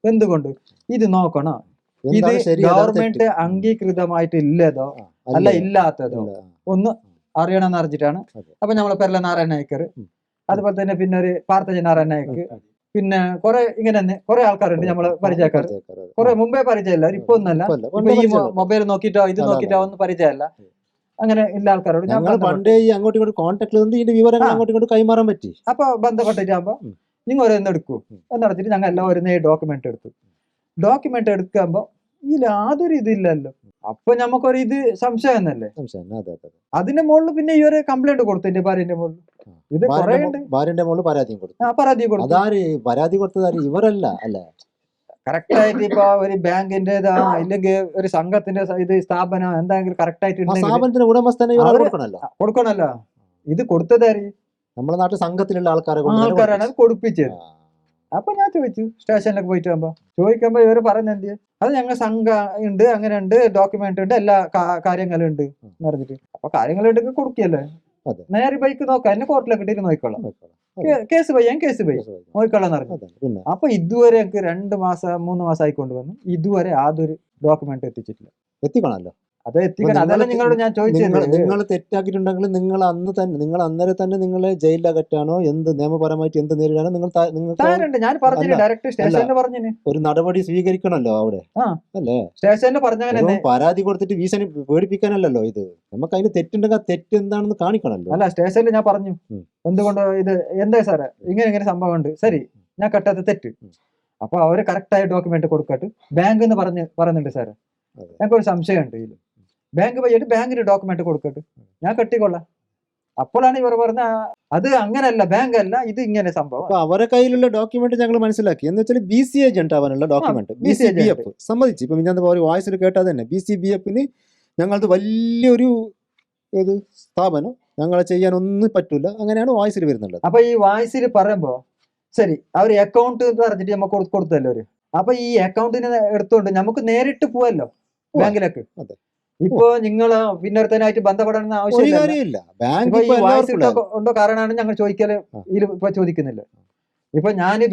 S3: എന്തുകൊണ്ട് ഇത് നോക്കണം, ഇത് ഗവൺമെന്റ് അംഗീകൃതമായിട്ട് ഇല്ലതോ അല്ല ഇല്ലാത്തതോ ഒന്ന് അറിയണമെന്ന് അറിഞ്ഞിട്ടാണ്. അപ്പൊ നമ്മളെ പേരിലെ നാരായണ നായ്ക്കർ, അതുപോലെ തന്നെ പിന്നെ ഒരു പാർത്ഥജൻ നാരായണ നായ്ക്ക്, പിന്നെ കുറെ ഇങ്ങനെ തന്നെ കുറെ ആൾക്കാരുണ്ട് നമ്മളെ പരിചയക്കാർ. കുറെ മുമ്പേ പരിചയമില്ല, ഇപ്പൊ ഒന്നല്ല, ഈ മൊബൈൽ നോക്കിട്ടോ ഇത് നോക്കിട്ടോ ഒന്നും പരിചയമല്ല. അങ്ങനെ ഇല്ല ആൾക്കാരോട് ഞാൻ
S1: പണ്ടേ അങ്ങോട്ടും ഇങ്ങോട്ട് കോൺടാക്ട് ഇതിന്റെ വിവരങ്ങൾ അങ്ങോട്ടും ഇങ്ങോട്ട് കൈമാറാൻ പറ്റി.
S3: അപ്പൊ ബന്ധപ്പെട്ടിട്ടാകുമ്പോ നിങ്ങൾ ഓരോന്ന് എടുക്കൂ എന്ന് പറഞ്ഞിട്ട് ഞങ്ങൾ എല്ലാം ഓരോന്നേ ഡോക്യുമെന്റ് എടുത്തു. ഡോക്യുമെന്റ് എടുക്കുമ്പോ ഇതിൽ യാതൊരു ഇതില്ലല്ലോ. അപ്പൊ നമുക്കൊരു ഇത് സംശയം എന്നല്ലേ. അതിന്റെ മുകളിൽ പിന്നെ ഈ ഒരു കംപ്ലൈന്റ് കൊടുത്തു എന്റെ ഭാര്യന്റെ മുകളിൽ. ഇത് കുറെ
S1: ഭാര്യന്റെ മുകളിൽ പരാതി കൊടുത്തു. പരാതി കൊടുത്തത് ഇവരല്ല അല്ലേ?
S3: കറക്റ്റ് ആയിട്ട് ഇപ്പൊ ഒരു ബാങ്കിന്റെ ഇല്ലെങ്കിൽ ഒരു സംഘത്തിന്റെ ഇത് സ്ഥാപനം എന്തെങ്കിലും കറക്റ്റ് ആയിട്ട്
S1: സ്ഥാപനത്തിന് ഉടമസ്ഥനെ
S3: കൊടുക്കണല്ലോ. ഇത് കൊടുത്തതാര്?
S1: നമ്മുടെ നാട്ടിൽ സംഘത്തിലുള്ള
S3: ആൾക്കാരാണ് അത് കൊടുപ്പിച്ചത്. അപ്പൊ ഞാൻ ചോദിച്ചു സ്റ്റേഷനിലൊക്കെ പോയിട്ട് ചോദിക്കുമ്പോ ഇവര് പറയുന്നത് അത് ഞങ്ങൾ സംഘം ഉണ്ട്, അങ്ങനെ ഉണ്ട്, ഡോക്യുമെന്റ് ഉണ്ട്, എല്ലാ കാര്യങ്ങളും ഉണ്ട് എന്ന് പറഞ്ഞിട്ട്. അപ്പൊ കാര്യങ്ങളുണ്ടെങ്കിൽ കൊടുക്കല്ലേ, നേരെ ബൈക്ക് നോക്കാം, എന്നെ കോർട്ടിലൊക്കെ ഇട്ടിട്ട് നോക്കിക്കോളാം, കേസ് പോയി നോക്കിക്കോളാം പറഞ്ഞു. അപ്പൊ ഇതുവരെ എനിക്ക് 2 മാസം 3 മാസം ആയിക്കൊണ്ട് വന്നു, ഇതുവരെ യാതൊരു ഡോക്യുമെന്റ് എത്തിച്ചിട്ടില്ല.
S1: എത്തിക്കണല്ലോ,
S3: അത് എത്തിക്കണം. അതല്ല നിങ്ങളോട് ഞാൻ ചോദിച്ചത്.
S1: നിങ്ങൾ തെറ്റാക്കിയിട്ടുണ്ടെങ്കിൽ നിങ്ങൾ അന്നേരം തന്നെ നിങ്ങളെ ജയിലിലകറ്റാനോ എന്ത് നിയമപരമായിട്ട് എന്ത് നേരിടാനോ
S3: ഞാൻ പറഞ്ഞു ഡയറക്റ്റ് സ്റ്റേഷനിൽ പറഞ്ഞു
S1: ഒരു നടപടി സ്വീകരിക്കണല്ലോ അവിടെ അല്ലേ.
S3: സ്റ്റേഷനിൽ പറഞ്ഞ
S1: പരാതി കൊടുത്തിട്ട് വീശാനി പേടിപ്പിക്കാനല്ലോ ഇത്. നമുക്ക് അതിന് തെറ്റുണ്ടെങ്കിൽ തെറ്റ് എന്താണെന്ന് കാണിക്കണല്ലോ.
S3: അല്ല, സ്റ്റേഷനിൽ ഞാൻ പറഞ്ഞു എന്തുകൊണ്ട് ഇത് എന്താ സാറേ ഇങ്ങനെ സംഭവം ഉണ്ട്, ശരി ഞാൻ കെട്ടാത്ത തെറ്റ്. അപ്പൊ അവര് കറക്റ്റായ ഡോക്യുമെന്റ് കൊടുക്കട്ട് ബാങ്ക് എന്ന് പറയുന്നുണ്ട് സാറ്, ഞങ്ങൾക്കൊരു സംശയമുണ്ട് ഇതിൽ, ബാങ്ക് വഴിയായിട്ട് ബാങ്കിന് ഡോക്യുമെന്റ് കൊടുക്കട്ട്, ഞാൻ കെട്ടിക്കൊള്ളാം. അപ്പോഴാണ് ഇവർ പറഞ്ഞ അത് അങ്ങനല്ല, ബാങ്ക് അല്ല, ഇത് ഇങ്ങനെ സംഭവം.
S1: അവരുടെ കയ്യിലുള്ള ഡോക്യുമെന്റ് ഞങ്ങൾ മനസ്സിലാക്കി എന്ന് വെച്ചാൽ BC ഏജന്റ് ആവാനുള്ള ഡോക്യുമെന്റ് BCBF സമ്മതിച്ചു. ഇപ്പൊ ഞാൻ വോയിസിൽ കേട്ടാൽ തന്നെ BCBFന് ഞങ്ങളത് വലിയൊരു സ്ഥാപനം, ഞങ്ങളെ ചെയ്യാനൊന്നും പറ്റൂല, അങ്ങനെയാണ് വോയിസിൽ വരുന്നുള്ളത്.
S3: അപ്പൊ ഈ വോയിസിൽ പറയുമ്പോ ശരി അവർ അക്കൗണ്ട് പറഞ്ഞിട്ട് നമുക്ക് കൊടുത്തല്ലോ അവര്. അപ്പൊ ഈ അക്കൗണ്ടിന് എടുത്തോണ്ട് നമുക്ക് നേരിട്ട് പോവല്ലോ ബാങ്കിലേക്ക്.
S1: അതെ.
S3: ഇപ്പൊ നിങ്ങള് പിന്നീടത്തേനായിട്ട് ബന്ധപ്പെടണമെന്ന്
S1: ഒരു
S3: ആവശ്യമില്ല.
S1: കാര്യമില്ല. ബാങ്ക്
S3: ഇപ്പൊ ഈ
S1: ഇപ്പൊ
S3: വായ്സ്
S1: എല്ലാവർക്കും ഉള്ളതാണ്.
S3: ഉണ്ടോ കാരണമാണ് ഞങ്ങൾ ചോദിക്കല് ഇതിൽ ഇപ്പൊ ചോദിക്കുന്നില്ല. ഇപ്പൊ ഞാന്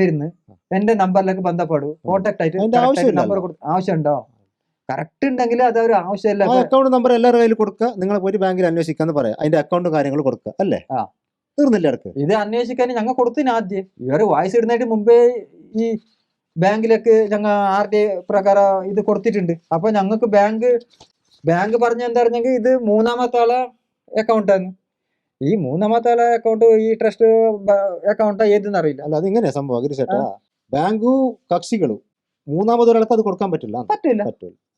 S3: വരുന്ന് എന്റെ നമ്പറിലേക്ക് ബന്ധപ്പെടും, കോണ്ടാക്ട് ആയിട്ട്
S1: അതിന്റെ ആവശ്യമില്ലല്ലോ.
S3: നമ്പർ ആവശ്യമുണ്ടോ? കറക്റ്റ് ഉണ്ടെങ്കിൽ അത് ഒരു ആവശ്യമില്ല.
S1: ആ അക്കൗണ്ട് നമ്പർ എല്ലാവരുടെ കയ്യിൽ കൊടുക്കുക, നിങ്ങൾ പോയിട്ട് ബാങ്കിൽ അന്വേഷിക്കാന്ന് പറയാം, അതിന്റെ അക്കൗണ്ട് കാര്യങ്ങൾ കൊടുക്കുക, അല്ലേ?
S3: ആ.
S1: തീർന്നില്ല ഇടക്ക്.
S3: ഇത് അന്വേഷിക്കാൻ ഞങ്ങൾ കൊടുത്തിന് ആദ്യം. ഇവര് വായ്സ് ഇടുന്നതിന് മുമ്പേ ഈ ബാങ്കിലേക്ക് ഞങ്ങൾ RTI പ്രകാരം ഇത് കൊടുത്തിട്ടുണ്ട്. അപ്പൊ ഞങ്ങൾക്ക് ബാങ്ക് പറഞ്ഞ എന്താ പറഞ്ഞെങ്കിൽ ഇത് മൂന്നാമത്തെ ആളെ അക്കൗണ്ടാണ്. ഈ മൂന്നാമത്തെ ആളെ അക്കൗണ്ട് ഈ ട്രസ്റ്റ് അക്കൗണ്ട് ഏതെന്ന് അറിയില്ല.
S1: അല്ല അതിങ്ങനെയാ സംഭവം ഗിരിശേട്ടാ. ബാങ്കും കക്ഷികളും മൂന്നാമതൊരാൾക്ക് അത് കൊടുക്കാൻ പറ്റില്ല.
S3: പറ്റില്ല.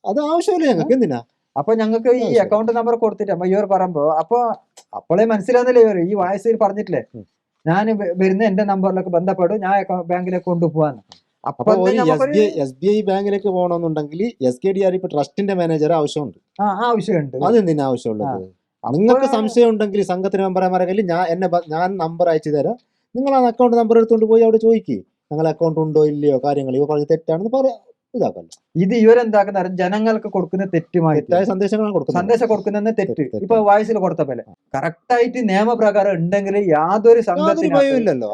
S1: അത് ആവശ്യമില്ല ഞങ്ങൾക്ക്. എന്തിനാ?
S3: അപ്പൊ ഞങ്ങൾക്ക് ഈ അക്കൗണ്ട് നമ്പർ കൊടുത്തിട്ട് അപ്പൊ ഇവർ പറയുമ്പോ അപ്പോളേ മനസ്സിലാവുന്നില്ല ഇവർ ഈ വായ്സയിൽ പറഞ്ഞിട്ടില്ലേ ഞാൻ വരുന്ന എന്റെ നമ്പറിലേക്ക് ബന്ധപ്പെടും, ഞാൻ ബാങ്കിലേക്ക് കൊണ്ടുപോവാന്ന്.
S1: അപ്പൊ SBI ബാങ്കിലേക്ക് പോകണമെന്നുണ്ടെങ്കിൽ SKDR ഇപ്പൊ ട്രസ്റ്റിന്റെ മാനേജർ ആവശ്യമുണ്ട്.
S3: ആവശ്യമുണ്ട്.
S1: അതെന്തിനാ ആവശ്യമുള്ളത്? നിങ്ങൾക്ക് സംശയം ഉണ്ടെങ്കിൽ സംഘത്തിന് മെമ്പർമാരെ കയ്യിൽ ഞാൻ നമ്പർ അയച്ചു തരാം, നിങ്ങൾ ആ അക്കൗണ്ട് നമ്പർ എടുത്തുകൊണ്ട് പോയി അവിടെ ചോദിക്കുക, ഞങ്ങൾ അക്കൗണ്ട് ഉണ്ടോ ഇല്ലയോ, കാര്യങ്ങൾ ഇവ പറഞ്ഞ് തെറ്റാണെന്ന് പറയാം. ഇതാക്കല്ല. ഇത്
S3: ഇവരെന്താക്കുന്ന ജനങ്ങൾക്ക് കൊടുക്കുന്ന
S1: തെറ്റായ സന്ദേശങ്ങളാണ് കൊടുക്കുന്നത്.
S3: സന്ദേശം കൊടുക്കുന്ന തെറ്റ്. ഇപ്പൊ വായ്സിൽ കൊടുത്ത പോലെ കറക്റ്റ് ആയിട്ട് നിയമപ്രകാരം ഉണ്ടെങ്കിൽ യാതൊരു സംഘത്തിനും
S1: ഇല്ലല്ലോ.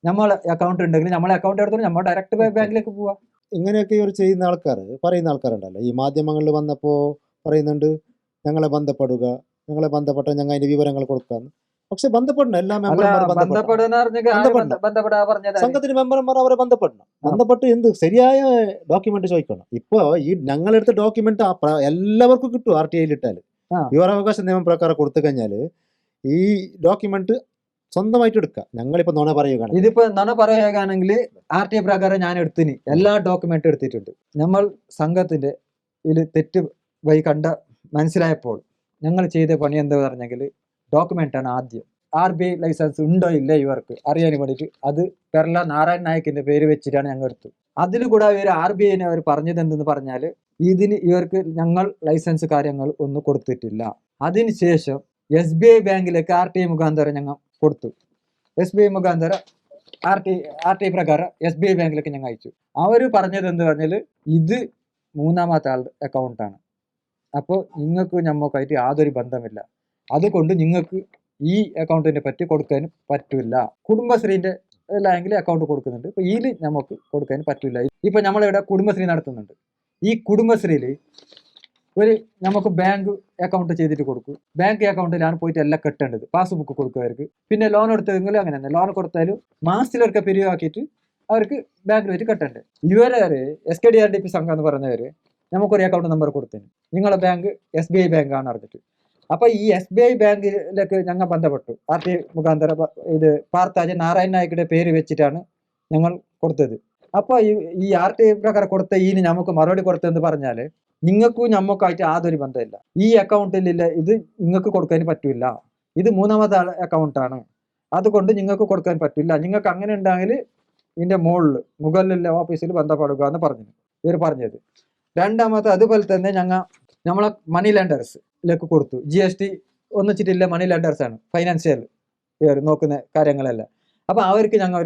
S3: നമ്മളെ അക്കൗണ്ട് ഉണ്ടെങ്കിൽ നമ്മളെ അക്കൗണ്ട് എടുത്തോണ്ട് നമ്മൾ ഡയറക്റ്റ് ബാങ്കിലേക്ക് പോവാ.
S1: ഇങ്ങനെയൊക്കെ ഇവർ ചെയ്യുന്ന ആൾക്കാർ പറയുന്ന ആൾക്കാരുണ്ടല്ലോ, ഈ മാധ്യമങ്ങളിൽ വന്നപ്പോ പറയുന്നുണ്ട് ഞങ്ങളെ ബന്ധപ്പെടുക, ഞങ്ങളെ ബന്ധപ്പെട്ട ഞങ്ങൾ അതിന്റെ വിവരങ്ങൾ കൊടുക്കാന്ന്. പക്ഷെ ബന്ധപ്പെടണം, എല്ലാ സംഘത്തിന് മെമ്പർമാർ അവരെ ബന്ധപ്പെടണം. ബന്ധപ്പെട്ട് എന്ത് ശരിയായ ഡോക്യുമെന്റ് ചോദിക്കണം. ഇപ്പൊ ഈ ഞങ്ങളെടുത്ത ഡോക്യുമെന്റ് എല്ലാവർക്കും കിട്ടും. RTI ഇട്ടാല് വിവരാവകാശ നിയമപ്രകാരം കൊടുത്തു കഴിഞ്ഞാല് ഈ ഡോക്യുമെന്റ് സ്വന്തമായിട്ട് എടുക്കാം. ഞങ്ങളിപ്പോ നുണ പറയുകയാണ്.
S3: ഇതിപ്പോ നുണ പറയുകയാണെങ്കിൽ RTI പ്രകാരം ഞാൻ എടുത്തിന് എല്ലാ ഡോക്യുമെന്റ് എടുത്തിട്ടുണ്ട്. നമ്മൾ സംഘത്തിന്റെ ഇതിൽ തെറ്റ് വഴി മനസ്സിലായപ്പോൾ ഞങ്ങൾ ചെയ്ത പണി എന്താ പറഞ്ഞെങ്കിൽ ഡോക്യുമെന്റ് ആണ് ആദ്യം. RBI ലൈസൻസ് ഉണ്ടോ ഇല്ല ഇവർക്ക് അറിയാൻ വേണ്ടിയിട്ട് അത് പെർല നാരായൺ നായിക്കിന്റെ പേര് വെച്ചിട്ടാണ് ഞങ്ങൾ എടുത്തത്. അതിൽ കൂടെ ഇവർ RBI അവർ പറഞ്ഞത് എന്തെന്ന് പറഞ്ഞാൽ ഇതിന് ഇവർക്ക് ഞങ്ങൾ ലൈസൻസ് കാര്യങ്ങൾ ഒന്നും കൊടുത്തിട്ടില്ല. അതിനുശേഷം SBI ബാങ്കിലേക്ക് RTI മുഖാന്തരം ഞങ്ങൾ കൊടുത്തു. SBI മുഖാന്തരം RTI പ്രകാരം SBI ബാങ്കിലേക്ക് ഞങ്ങൾ അയച്ചു. അവർ പറഞ്ഞത് എന്ത് പറഞ്ഞാൽ ഇത് മൂന്നാമത്തെ ആളുടെ അക്കൗണ്ടാണ്, അപ്പോൾ നിങ്ങൾക്ക് ഞമ്മക്കായിട്ട് യാതൊരു ബന്ധമില്ല, അതുകൊണ്ട് നിങ്ങൾക്ക് ഈ അക്കൗണ്ടിനെ പറ്റി കൊടുക്കാൻ പറ്റില്ല. കുടുംബശ്രീന്റെ അല്ലെങ്കിൽ അക്കൗണ്ട് കൊടുക്കുന്നുണ്ട്, ഇപ്പൊ ഇതിൽ നമുക്ക് കൊടുക്കാൻ പറ്റില്ല. ഇപ്പൊ നമ്മളിവിടെ കുടുംബശ്രീ നടത്തുന്നുണ്ട്. ഈ കുടുംബശ്രീയിൽ നമുക്ക് ബാങ്ക് അക്കൗണ്ട് ചെയ്തിട്ട് കൊടുക്കും. ബാങ്ക് അക്കൗണ്ടിലാണ് പോയിട്ട് എല്ലാം കെട്ടേണ്ടത്. പാസ്ബുക്ക് കൊടുക്കും അവർക്ക്. പിന്നെ ലോൺ എടുത്തെങ്കിലും അങ്ങനെ തന്നെ. ലോൺ കൊടുത്താലും മാസത്തിലൊക്കെ പിരിവാക്കിയിട്ട് അവർക്ക് ബാങ്കിൽ വെച്ച് കെട്ടേണ്ടത്. ഇവരെ SKDRDP സംഘം എന്ന് പറഞ്ഞവര് നമുക്കൊരു അക്കൗണ്ട് നമ്പർ കൊടുത്തതിന് നിങ്ങളെ ബാങ്ക് SBI ബാങ്കാണ് അറിഞ്ഞിട്ട്. അപ്പൊ ഈ SBI ബാങ്കിലേക്ക് ഞങ്ങൾ ബന്ധപ്പെട്ടു. RTI മുഖാന്തരം ഇത് പാർത്താജ് നാരായൺ നായിക്കിന്റെ പേര് വെച്ചിട്ടാണ് ഞങ്ങൾ കൊടുത്തത്. അപ്പൊ ഈ RTI പ്രകാരം കൊടുത്ത ഇതിന് നമുക്ക് മറുപടി കൊടുത്തതെന്ന് പറഞ്ഞാല് നിങ്ങൾക്കും ഞമ്മക്കായിട്ട് യാതൊരു ബന്ധമില്ല, ഈ അക്കൗണ്ടിലില്ല, ഇത് നിങ്ങൾക്ക് കൊടുക്കാൻ പറ്റില്ല, ഇത് മൂന്നാമത്തെ അക്കൗണ്ടാണ്, അതുകൊണ്ട് നിങ്ങൾക്ക് കൊടുക്കാൻ പറ്റില്ല. നിങ്ങൾക്ക് അങ്ങനെ ഉണ്ടെങ്കിൽ ഇതിന്റെ മുകളിലുള്ള ഓഫീസിൽ ബന്ധപ്പെടുക എന്ന് പറഞ്ഞു ഇവർ പറഞ്ഞത്. രണ്ടാമത്തെ അതുപോലെ തന്നെ നമ്മളെ മണി ലെൻഡേഴ്സിലേക്ക് കൊടുത്തു. GST ഒന്നിച്ചിട്ടില്ല മണി ലെൻഡേഴ്സ് ആണ് ഫൈനാൻഷ്യൽ ഇവർ നോക്കുന്ന കാര്യങ്ങളെല്ലാം. അപ്പൊ അവർക്ക് ഞങ്ങൾ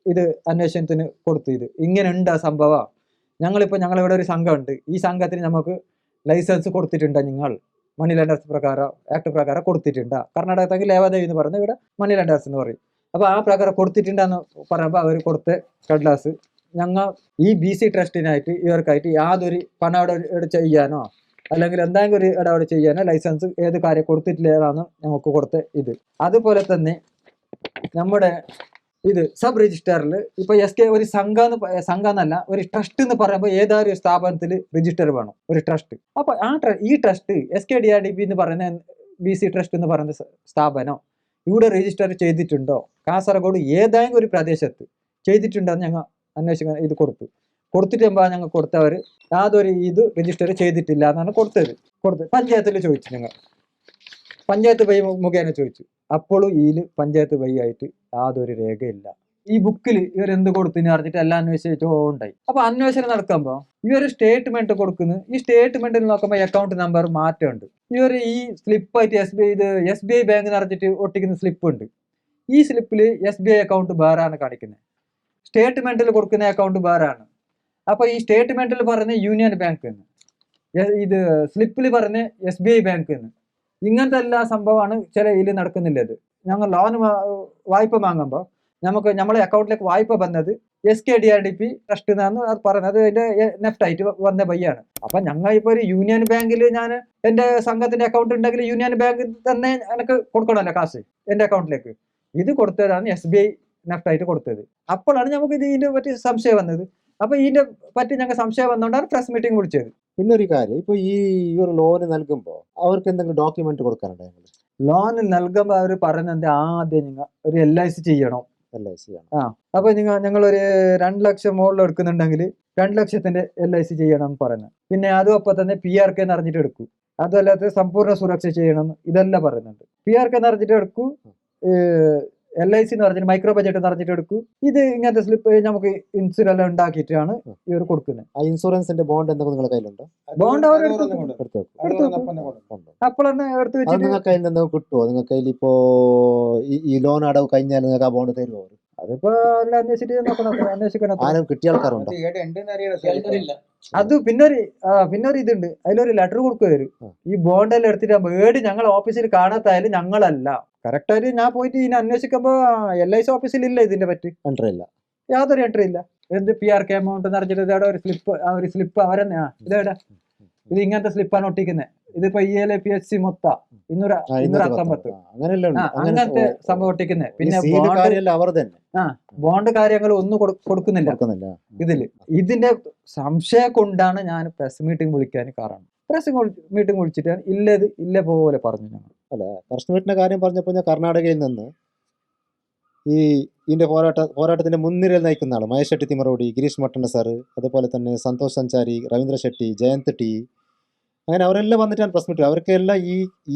S3: ഇത് അന്വേഷണത്തിന് കൊടുത്തു. ഇത് ഇങ്ങനെ ഉണ്ട് സംഭവം. ഞങ്ങളിവിടെ ഒരു സംഘമുണ്ട്, ഈ സംഘത്തിന് നമുക്ക് ലൈസൻസ് കൊടുത്തിട്ടുണ്ട്, നിങ്ങൾ മണി ലെൻഡേഴ്സ് പ്രകാരം ആക്ട് പ്രകാരം കൊടുത്തിട്ടുണ്ട്. കർണാടകത്തിൽ ലേവാദേവി എന്ന് പറയുന്നത് ഇവിടെ മണി ലെൻഡേഴ്സ് എന്ന് പറയും. അപ്പൊ ആ പ്രകാരം കൊടുത്തിട്ടുണ്ടെന്ന് പറയുമ്പോൾ അവർ കൊടുത്ത കടലാസ് ഞങ്ങൾ ഈ BC ട്രസ്റ്റിനായിട്ട് ഇവർക്കായിട്ട് യാതൊരു പണം ചെയ്യാനോ അല്ലെങ്കിൽ എന്തെങ്കിലും ഒരു ഇടപാട് ചെയ്യാനോ ലൈസൻസ് ഏത് കാര്യം കൊടുത്തിട്ടില്ലാണ് ഞങ്ങൾക്ക് കൊടുത്ത ഇത്. അതുപോലെ തന്നെ നമ്മുടെ ഇത് സബ് രജിസ്ട്രാറിൽ ഇപ്പൊ ഒരു സംഘം എന്നല്ല, ഒരു ട്രസ്റ്റ് എന്ന് പറയുമ്പോൾ ഏതായാലും ഒരു സ്ഥാപനത്തിൽ രജിസ്റ്റർ വേണം, ഒരു ട്രസ്റ്റ്. അപ്പൊ ഈ ട്രസ്റ്റ് SKDRDP എന്ന് പറയുന്ന BC ട്രസ്റ്റ് എന്ന് പറയുന്ന സ്ഥാപനം ഇവിടെ രജിസ്റ്റർ ചെയ്തിട്ടുണ്ടോ, കാസർഗോഡ് ഏതെങ്കിലും ഒരു പ്രദേശത്ത് ചെയ്തിട്ടുണ്ടോ എന്ന് ഞങ്ങൾ അന്വേഷിക്കാൻ ഇത് കൊടുത്തിട്ട് ഞങ്ങൾ കൊടുത്തവർ യാതൊരു ഇത് രജിസ്റ്റർ ചെയ്തിട്ടില്ല എന്നാണ് കൊടുത്തത്. പഞ്ചായത്തിൽ ചോദിച്ചു, ഞങ്ങൾ പഞ്ചായത്ത് വഴി മുഖേന ചോദിച്ചു. അപ്പോഴും ഇതിൽ പഞ്ചായത്ത് വഴിയായിട്ട് യാതൊരു രേഖയില്ല. ഈ ബുക്കിൽ ഇവർ എന്ത് കൊടുത്തെന്ന് പറഞ്ഞിട്ട് എല്ലാം അന്വേഷിച്ചിട്ടുണ്ടായി. അപ്പൊ അന്വേഷണം നടക്കുമ്പോൾ ഇവർ സ്റ്റേറ്റ്മെന്റ് കൊടുക്കുന്നു. ഈ സ്റ്റേറ്റ്മെന്റിൽ നോക്കുമ്പോൾ അക്കൗണ്ട് നമ്പർ മാറ്റമുണ്ട്. ഇവർ ഈ സ്ലിപ്പായിട്ട് SBI ബാങ്ക് നടത്തിയിട്ട് ഒട്ടിക്കുന്ന സ്ലിപ്പ് ഉണ്ട്. ഈ സ്ലിപ്പിൽ SBI അക്കൗണ്ട് വേറാണ് കാണിക്കുന്നത്, സ്റ്റേറ്റ്മെന്റിൽ കൊടുക്കുന്ന അക്കൗണ്ട് വേറാണ്. അപ്പൊ ഈ സ്റ്റേറ്റ്മെന്റിൽ പറഞ്ഞ യൂണിയൻ ബാങ്ക് എന്ന്, ഇത് സ്ലിപ്പിൽ പറഞ്ഞ SBI ബാങ്ക് എന്ന്, ഇങ്ങനത്തെ എല്ലാ സംഭവമാണ് ചില ഇതിൽ നടക്കുന്നില്ലത്. ഞങ്ങൾ ലോൺ വായ്പ വാങ്ങുമ്പോൾ നമുക്ക് നമ്മളെ അക്കൗണ്ടിലേക്ക് വായ്പ വന്നത് SKDRDP ട്രസ്റ്റ് എന്നാണ് അത് പറയുന്നത്. അത് അതിന്റെ നെഫ്റ്റ് ആയിട്ട് വന്ന ബയ്യാണ്. അപ്പൊ ഞങ്ങൾ ഇപ്പൊ ഒരു യൂണിയൻ ബാങ്കിൽ ഞാൻ എന്റെ സംഘത്തിന്റെ അക്കൗണ്ട് ഉണ്ടെങ്കിൽ യൂണിയൻ ബാങ്ക് തന്നെ എനിക്ക് കൊടുക്കണമല്ലോ കാശ് എന്റെ അക്കൗണ്ടിലേക്ക്. ഇത് കൊടുത്തതാണ് SBI നെഫ്റ്റ് ആയിട്ട് കൊടുത്തത്. അപ്പോഴാണ് നമുക്ക് ഇതിനെ പറ്റി സംശയം വന്നത്. അപ്പൊ ഇതിനെ പറ്റി ഞങ്ങൾ സംശയം വന്നുകൊണ്ടാണ് പ്രസ് മീറ്റിംഗ് വിളിച്ചത്.
S1: പിന്നെ ഒരു കാര്യം, ഇപ്പൊ ഈ ഒരു ലോൺ നൽകുമ്പോൾ അവർക്ക് എന്തെങ്കിലും ഡോക്യുമെന്റ് കൊടുക്കാനുണ്ടോ?
S3: ലോൺ നൽകുമ്പോൾ അവർ പറയുന്നത് ആദ്യം നിങ്ങൾ ഒരു LIC ചെയ്യണം.
S1: LIC ആണ്.
S3: അപ്പൊ ഞങ്ങളൊരു 2 ലക്ഷം മുകളിൽ എടുക്കുന്നുണ്ടെങ്കിൽ 2 ലക്ഷത്തിന്റെ LIC ചെയ്യണം എന്ന് പറയുന്നത്. പിന്നെ അതും ഒപ്പം തന്നെ PRK എന്ന് അറിഞ്ഞിട്ട് എടുക്കൂ. അതല്ലാതെ സമ്പൂർണ്ണ സുരക്ഷ ചെയ്യണം, ഇതെല്ലാം പറയുന്നുണ്ട്. PRK എന്ന് അറിഞ്ഞിട്ട് എടുക്കൂ, LIC എന്ന് പറഞ്ഞിട്ട് മൈക്രോ ബഡ്ജറ്റ് എന്ന് പറഞ്ഞിട്ട് എടുക്കൂ. ഇത് ഇങ്ങനത്തെ സ്ലിപ്പ് നമുക്ക് ഇൻഷുറൻസ് ഉണ്ടാക്കിയിട്ടാണ് ഇവർ കൊടുക്കുന്നത്.
S1: ആ ഇൻഷുറൻസിന്റെ ബോണ്ട് എന്തൊക്കെ നിങ്ങളുടെ കയ്യിലുണ്ടോ?
S3: ബോണ്ട് അവർ
S1: ഉണ്ട്.
S3: അപ്പോഴാണ് എടുത്ത്
S1: അത്
S3: വെച്ചിട്ട്
S1: നിങ്ങൾക്ക് കയ്യിൽ നിന്ന് കിട്ടുമോ? നിങ്ങൾക്ക് കയ്യിൽ ഇപ്പോ ഈ ലോൺ അടവ് കഴിഞ്ഞാൽ നിങ്ങൾക്ക് ആ ബോണ്ട് തരുമോ?
S3: അതിപ്പോ എല്ലാം അന്വേഷിച്ചിട്ട് നോക്കണം, അന്വേഷിക്കണം.
S1: ആരും കിട്ടിയ ആൾക്കാരുണ്ടോ?
S3: അത് പിന്നൊരു ഇതുണ്ട്, അതിലൊരു ലെറ്റർ കൊടുക്കുവരും. ഈ ബോണ്ടെല്ലാം എടുത്തിട്ട് ഏട് ഞങ്ങൾ ഓഫീസിൽ കാണാത്തായാലും ഞങ്ങളല്ല. കറക്റ്റായിട്ട് ഞാൻ പോയിട്ട് ഇതിനെ അന്വേഷിക്കുമ്പോ LIC ഓഫീസിൽ ഇല്ല ഇതിന്റെ പറ്റി
S1: എൻട്രി ഇല്ല,
S3: യാതൊരു എൻട്രി ഇല്ല. എന്ത് PRK എമൗണ്ട് നിറഞ്ഞിട്ട് ഇതേടെ ഒരു സ്ലിപ്പ് അവരെന്നെ ഇതേടാ ഇത് ഇങ്ങനത്തെ സ്ലിപ്പാണ് ഒട്ടിക്കുന്നത്. ഇതിപ്പോ ELA PHC മൊത്തം 219 അങ്ങനത്തെ സംഭവം ഒട്ടിക്കുന്നത്. പിന്നെ ബോണ്ട് കാര്യങ്ങൾ ഒന്നും കൊടുക്കുന്നില്ല ഇതില്. ഇതിന്റെ സംശയം കൊണ്ടാണ് ഞാൻ പ്രസ് മീറ്റിംഗ് വിളിക്കാൻ കാരണം. പ്രസ് മീറ്റിംഗ് വിളിച്ചിട്ടാണ് ഇല്ല പോലെ പറഞ്ഞു ഞങ്ങൾ.
S1: അല്ല, പ്രസ് മീറ്റിന്റെ കാര്യം പറഞ്ഞപ്പോൾ ഞാൻ കർണാടകയിൽ നിന്ന് ഇതിന്റെ പോരാട്ടത്തിന്റെ മുൻനിരയിൽ നയിക്കുന്ന ആൾ മഹേഷ് ഷെട്ടി തിമറോടി, ഗിരീഷ് മട്ടണ്ണ സാറ്, അതുപോലെ തന്നെ സന്തോഷ് സഞ്ചാരി, രവീന്ദ്ര ഷെട്ടി, ജയന്ത് ടി, അങ്ങനെ അവരെല്ലാം വന്നിട്ടാണ് പ്രസ് മീറ്റ്. അവർക്കെല്ലാം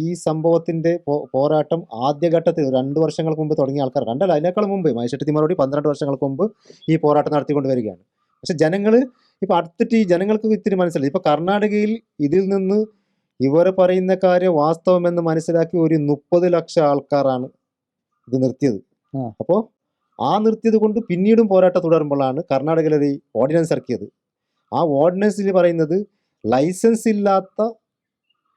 S1: ഈ സംഭവത്തിന്റെ പോരാട്ടം ആദ്യഘട്ടത്തിൽ 2 വർഷങ്ങൾക്ക് മുമ്പ് തുടങ്ങിയ ആൾക്കാർ കണ്ടല്ല. അതിനേക്കാൾ മുമ്പ് മഹേഷ് ഷെട്ടി തിമറോടി 12 വർഷങ്ങൾക്ക് മുമ്പ് ഈ പോരാട്ടം നടത്തിക്കൊണ്ട് വരികയാണ്. പക്ഷെ ജനങ്ങൾ ഇപ്പൊ അടുത്തിട്ട് ഈ ജനങ്ങൾക്ക് ഇത്തിരി മനസ്സിലായി. ഇപ്പൊ കർണാടകയിൽ ഇതിൽ നിന്ന് ഇവർ പറയുന്ന കാര്യം വാസ്തവമെന്ന് മനസ്സിലാക്കി ഒരു 30 ലക്ഷം ആൾക്കാരാണ് ഇത് നിർത്തിയത്. അപ്പോൾ ആ നിർത്തിയത് കൊണ്ട് പിന്നീടും പോരാട്ടം തുടരുമ്പോഴാണ് കർണാടകയിൽ ഒരു ഓർഡിനൻസ് ഇറക്കിയത്. ആ ഓർഡിനൻസിൽ പറയുന്നത് ലൈസൻസ് ഇല്ലാത്ത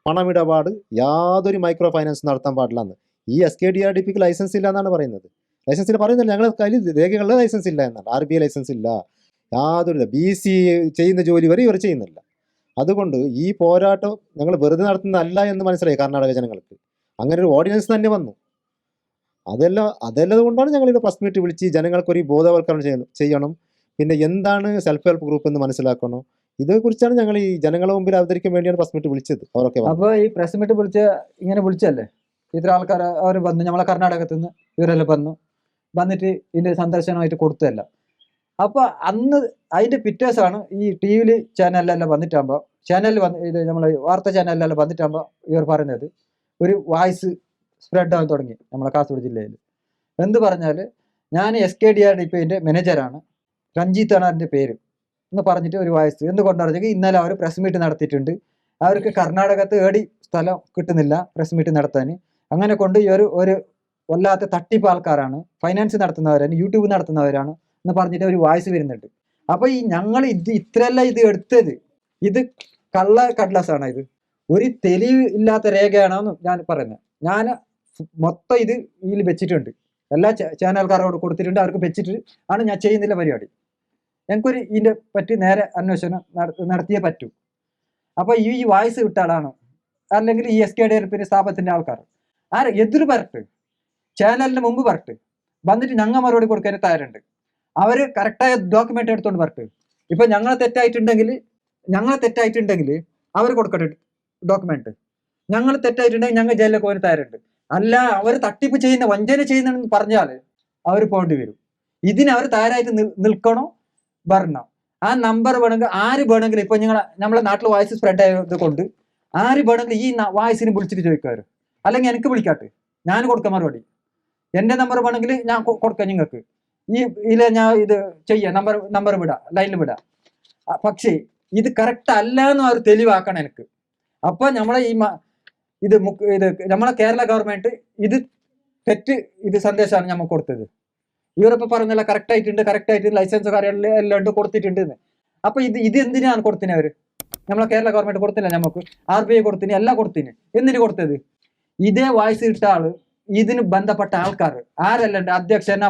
S1: പണമിടപാട് യാതൊരു മൈക്രോ ഫൈനാൻസ് നടത്താൻ പാടില്ലെന്ന്. ഈ SKDRDPക്ക് ലൈസൻസ് ഇല്ല എന്നാണ് പറയുന്നത്. ലൈസൻസിൽ പറയുന്നില്ല, ഞങ്ങളുടെ കയ്യിൽ രേഖകളിൽ ലൈസൻസ് ഇല്ല എന്നാണ്. RBI ലൈസൻസ് ഇല്ല, യാതൊരു BC ചെയ്യുന്ന ജോലി വരെ ഇവർ ചെയ്യുന്നില്ല. അതുകൊണ്ട് ഈ പോരാട്ടം ഞങ്ങൾ വെറുതെ നടത്തുന്നതല്ല എന്ന് മനസ്സിലായി കർണാടക ജനങ്ങൾക്ക്. അങ്ങനെ ഒരു ഓർഡിനൻസ് തന്നെ വന്നു. അതെല്ലാം കൊണ്ടാണ് ഞങ്ങളിവിടെ പ്രസ് മീറ്റ് വിളിച്ച് ജനങ്ങൾക്കൊരു ബോധവൽക്കരണം ചെയ്യണം. പിന്നെ എന്താണ് സെൽഫ് ഹെൽപ്പ് ഗ്രൂപ്പ് എന്ന് മനസ്സിലാക്കണം. ഇതേക്കുറിച്ചാണ് ഞങ്ങൾ ഈ ജനങ്ങളുടെ മുമ്പിൽ അവതരിക്കാൻ വേണ്ടിയാണ് പ്രസ് മീറ്റ് വിളിച്ചത്. അവരൊക്കെ
S3: അപ്പൊ ഈ പ്രസ് മീറ്റ് വിളിച്ചല്ലേ ഇത്ര ആൾക്കാർ അവർ വന്നു, നമ്മളെ കർണാടകത്തിൽ നിന്ന് ഇവരെല്ലാം വന്നിട്ട് ഇതിന്റെ സന്ദർശനമായിട്ട് കൊടുത്തല്ല. അപ്പൊ അന്ന് അതിന്റെ പിറ്റേഴ്സാണ് ഈ TV ചാനലിലെല്ലാം വന്നിട്ടാകുമ്പോൾ ഇത് നമ്മളെ വാർത്താ ചാനലിലെല്ലാം വന്നിട്ടാകുമ്പോൾ ഇവർ പറയുന്നത് ഒരു വോയിസ് സ്പ്രെഡ് ആവാൻ തുടങ്ങി നമ്മളെ കാസർഗോഡ് ജില്ലയിൽ. എന്ത് പറഞ്ഞാൽ ഞാൻ SKDRDPന്റെ മാനേജറാണ്, രഞ്ജിത്താണ് എൻ്റെ പേര് എന്ന് പറഞ്ഞിട്ട് ഒരു വോയിസ്. എന്തുകൊണ്ടാണെന്ന് ഇന്നലെ അവർ പ്രസ് മീറ്റ് നടത്തിയിട്ടുണ്ട്. അവർക്ക് കർണാടകത്ത് ഏടി സ്ഥലം കിട്ടുന്നില്ല പ്രസ് മീറ്റ് നടത്താൻ. അങ്ങനെ കൊണ്ട് ഈ ഒരു വല്ലാത്ത തട്ടിപ്പ് ആൾക്കാരാണ്, ഫൈനാൻസ് നടത്തുന്നവരാണ്, യൂട്യൂബ് നടത്തുന്നവരാണ് എന്ന് പറഞ്ഞിട്ട് ഒരു വോയിസ് വരുന്നുണ്ട്. അപ്പൊ ഈ ഞങ്ങൾ ഇത്രയല്ല ഇത് എടുത്തത്, ഇത് കള്ള കടലാസാണ്. ഇത് ഒരു തെളിവ് ഇല്ലാത്ത രേഖയാണെന്ന് ഞാൻ പറയുന്നത്. ഞാൻ മൊത്തം ഇതിൽ വെച്ചിട്ടുണ്ട്, എല്ലാ ചാനൽക്കാരോട് കൊടുത്തിട്ടുണ്ട്, അവർക്ക് വെച്ചിട്ട് ആണ് ഞാൻ ചെയ്യുന്നില്ല പരിപാടി. ഞങ്ങൾക്കൊരു ഇതിന്റെ പറ്റി നേരെ അന്വേഷണം നടത്തിയേ പറ്റൂ. അപ്പൊ ഈ വോയിസ് വിട്ട ആളാണ് അല്ലെങ്കിൽ ഈ SKDRDP സ്ഥാപനത്തിന്റെ ആൾക്കാർ എതിര് വരട്ട്, ചാനലിന് മുമ്പ് വരട്ട്, വന്നിട്ട് ഞങ്ങൾ മറുപടി കൊടുക്കാൻ തയ്യാറുണ്ട്. അവര് കറക്റ്റായ ഡോക്യുമെന്റ് എടുത്തോണ്ട് വരട്ട്. ഇപ്പൊ ഞങ്ങളെ തെറ്റായിട്ടുണ്ടെങ്കിൽ അവർ കൊടുക്കട്ടെ ഡോക്യുമെന്റ്. ഞങ്ങൾ തെറ്റായിട്ടുണ്ടെങ്കിൽ ഞങ്ങൾ ജയിലിലേക്ക് പോകാൻ തയ്യാറുണ്ട്. അല്ല അവർ തട്ടിപ്പ് ചെയ്യുന്ന വഞ്ചന ചെയ്യുന്നെന്ന് പറഞ്ഞാൽ അവർ പോകേണ്ടി വരും. ഇതിന് അവർ തയ്യാറായിട്ട് നിൽക്കണോ വരണം. ആ നമ്പർ വേണമെങ്കിൽ ആര് വേണമെങ്കിലും ഇപ്പൊ നമ്മളെ നാട്ടിൽ വോയിസ് സ്പ്രെഡ് ആയത് കൊണ്ട് ആര് വേണമെങ്കിലും ഈ വോയിസിന് വിളിച്ചിട്ട് ചോദിക്കാറ്, അല്ലെങ്കിൽ എനിക്ക് വിളിക്കാട്ടെ, ഞാൻ കൊടുക്കാം മറുപടി. എന്റെ നമ്പർ വേണമെങ്കിൽ ഞാൻ കൊടുക്കാം നിങ്ങൾക്ക്. ഞാൻ ഇത് ചെയ്യാം, നമ്പർ വിടാം, ലൈനിൽ വിടാം. പക്ഷേ ഇത് കറക്റ്റ് അല്ല എന്ന് അവർ തെളിവാക്കണം എനിക്ക്. അപ്പൊ നമ്മളെ നമ്മളെ കേരള ഗവൺമെന്റ് ഇത് തെറ്റ് ഇത് സന്ദേശമാണ് നമുക്ക് കൊടുത്തത്. ഇവരിപ്പോ പറഞ്ഞല്ല കറക്റ്റ് ആയിട്ട് ലൈസൻസ് കാര്യങ്ങളിൽ എല്ലാം ഉണ്ട് കൊടുത്തിട്ടുണ്ട് എന്ന്. അപ്പൊ ഇത് എന്തിനാണ് കൊടുത്തിന് അവര്? നമ്മളെ കേരള ഗവൺമെന്റ് കൊടുത്തില്ല, നമുക്ക് RBI കൊടുത്തിന്, എല്ലാം കൊടുത്തിന്. എന്തിനു കൊടുത്തത്? ഇതേ വോയിസ് ഇട്ട ആള് ഇതിന് ബന്ധപ്പെട്ട ആൾക്കാർ ആരെല്ലാം ഉണ്ട്, അധ്യക്ഷൻ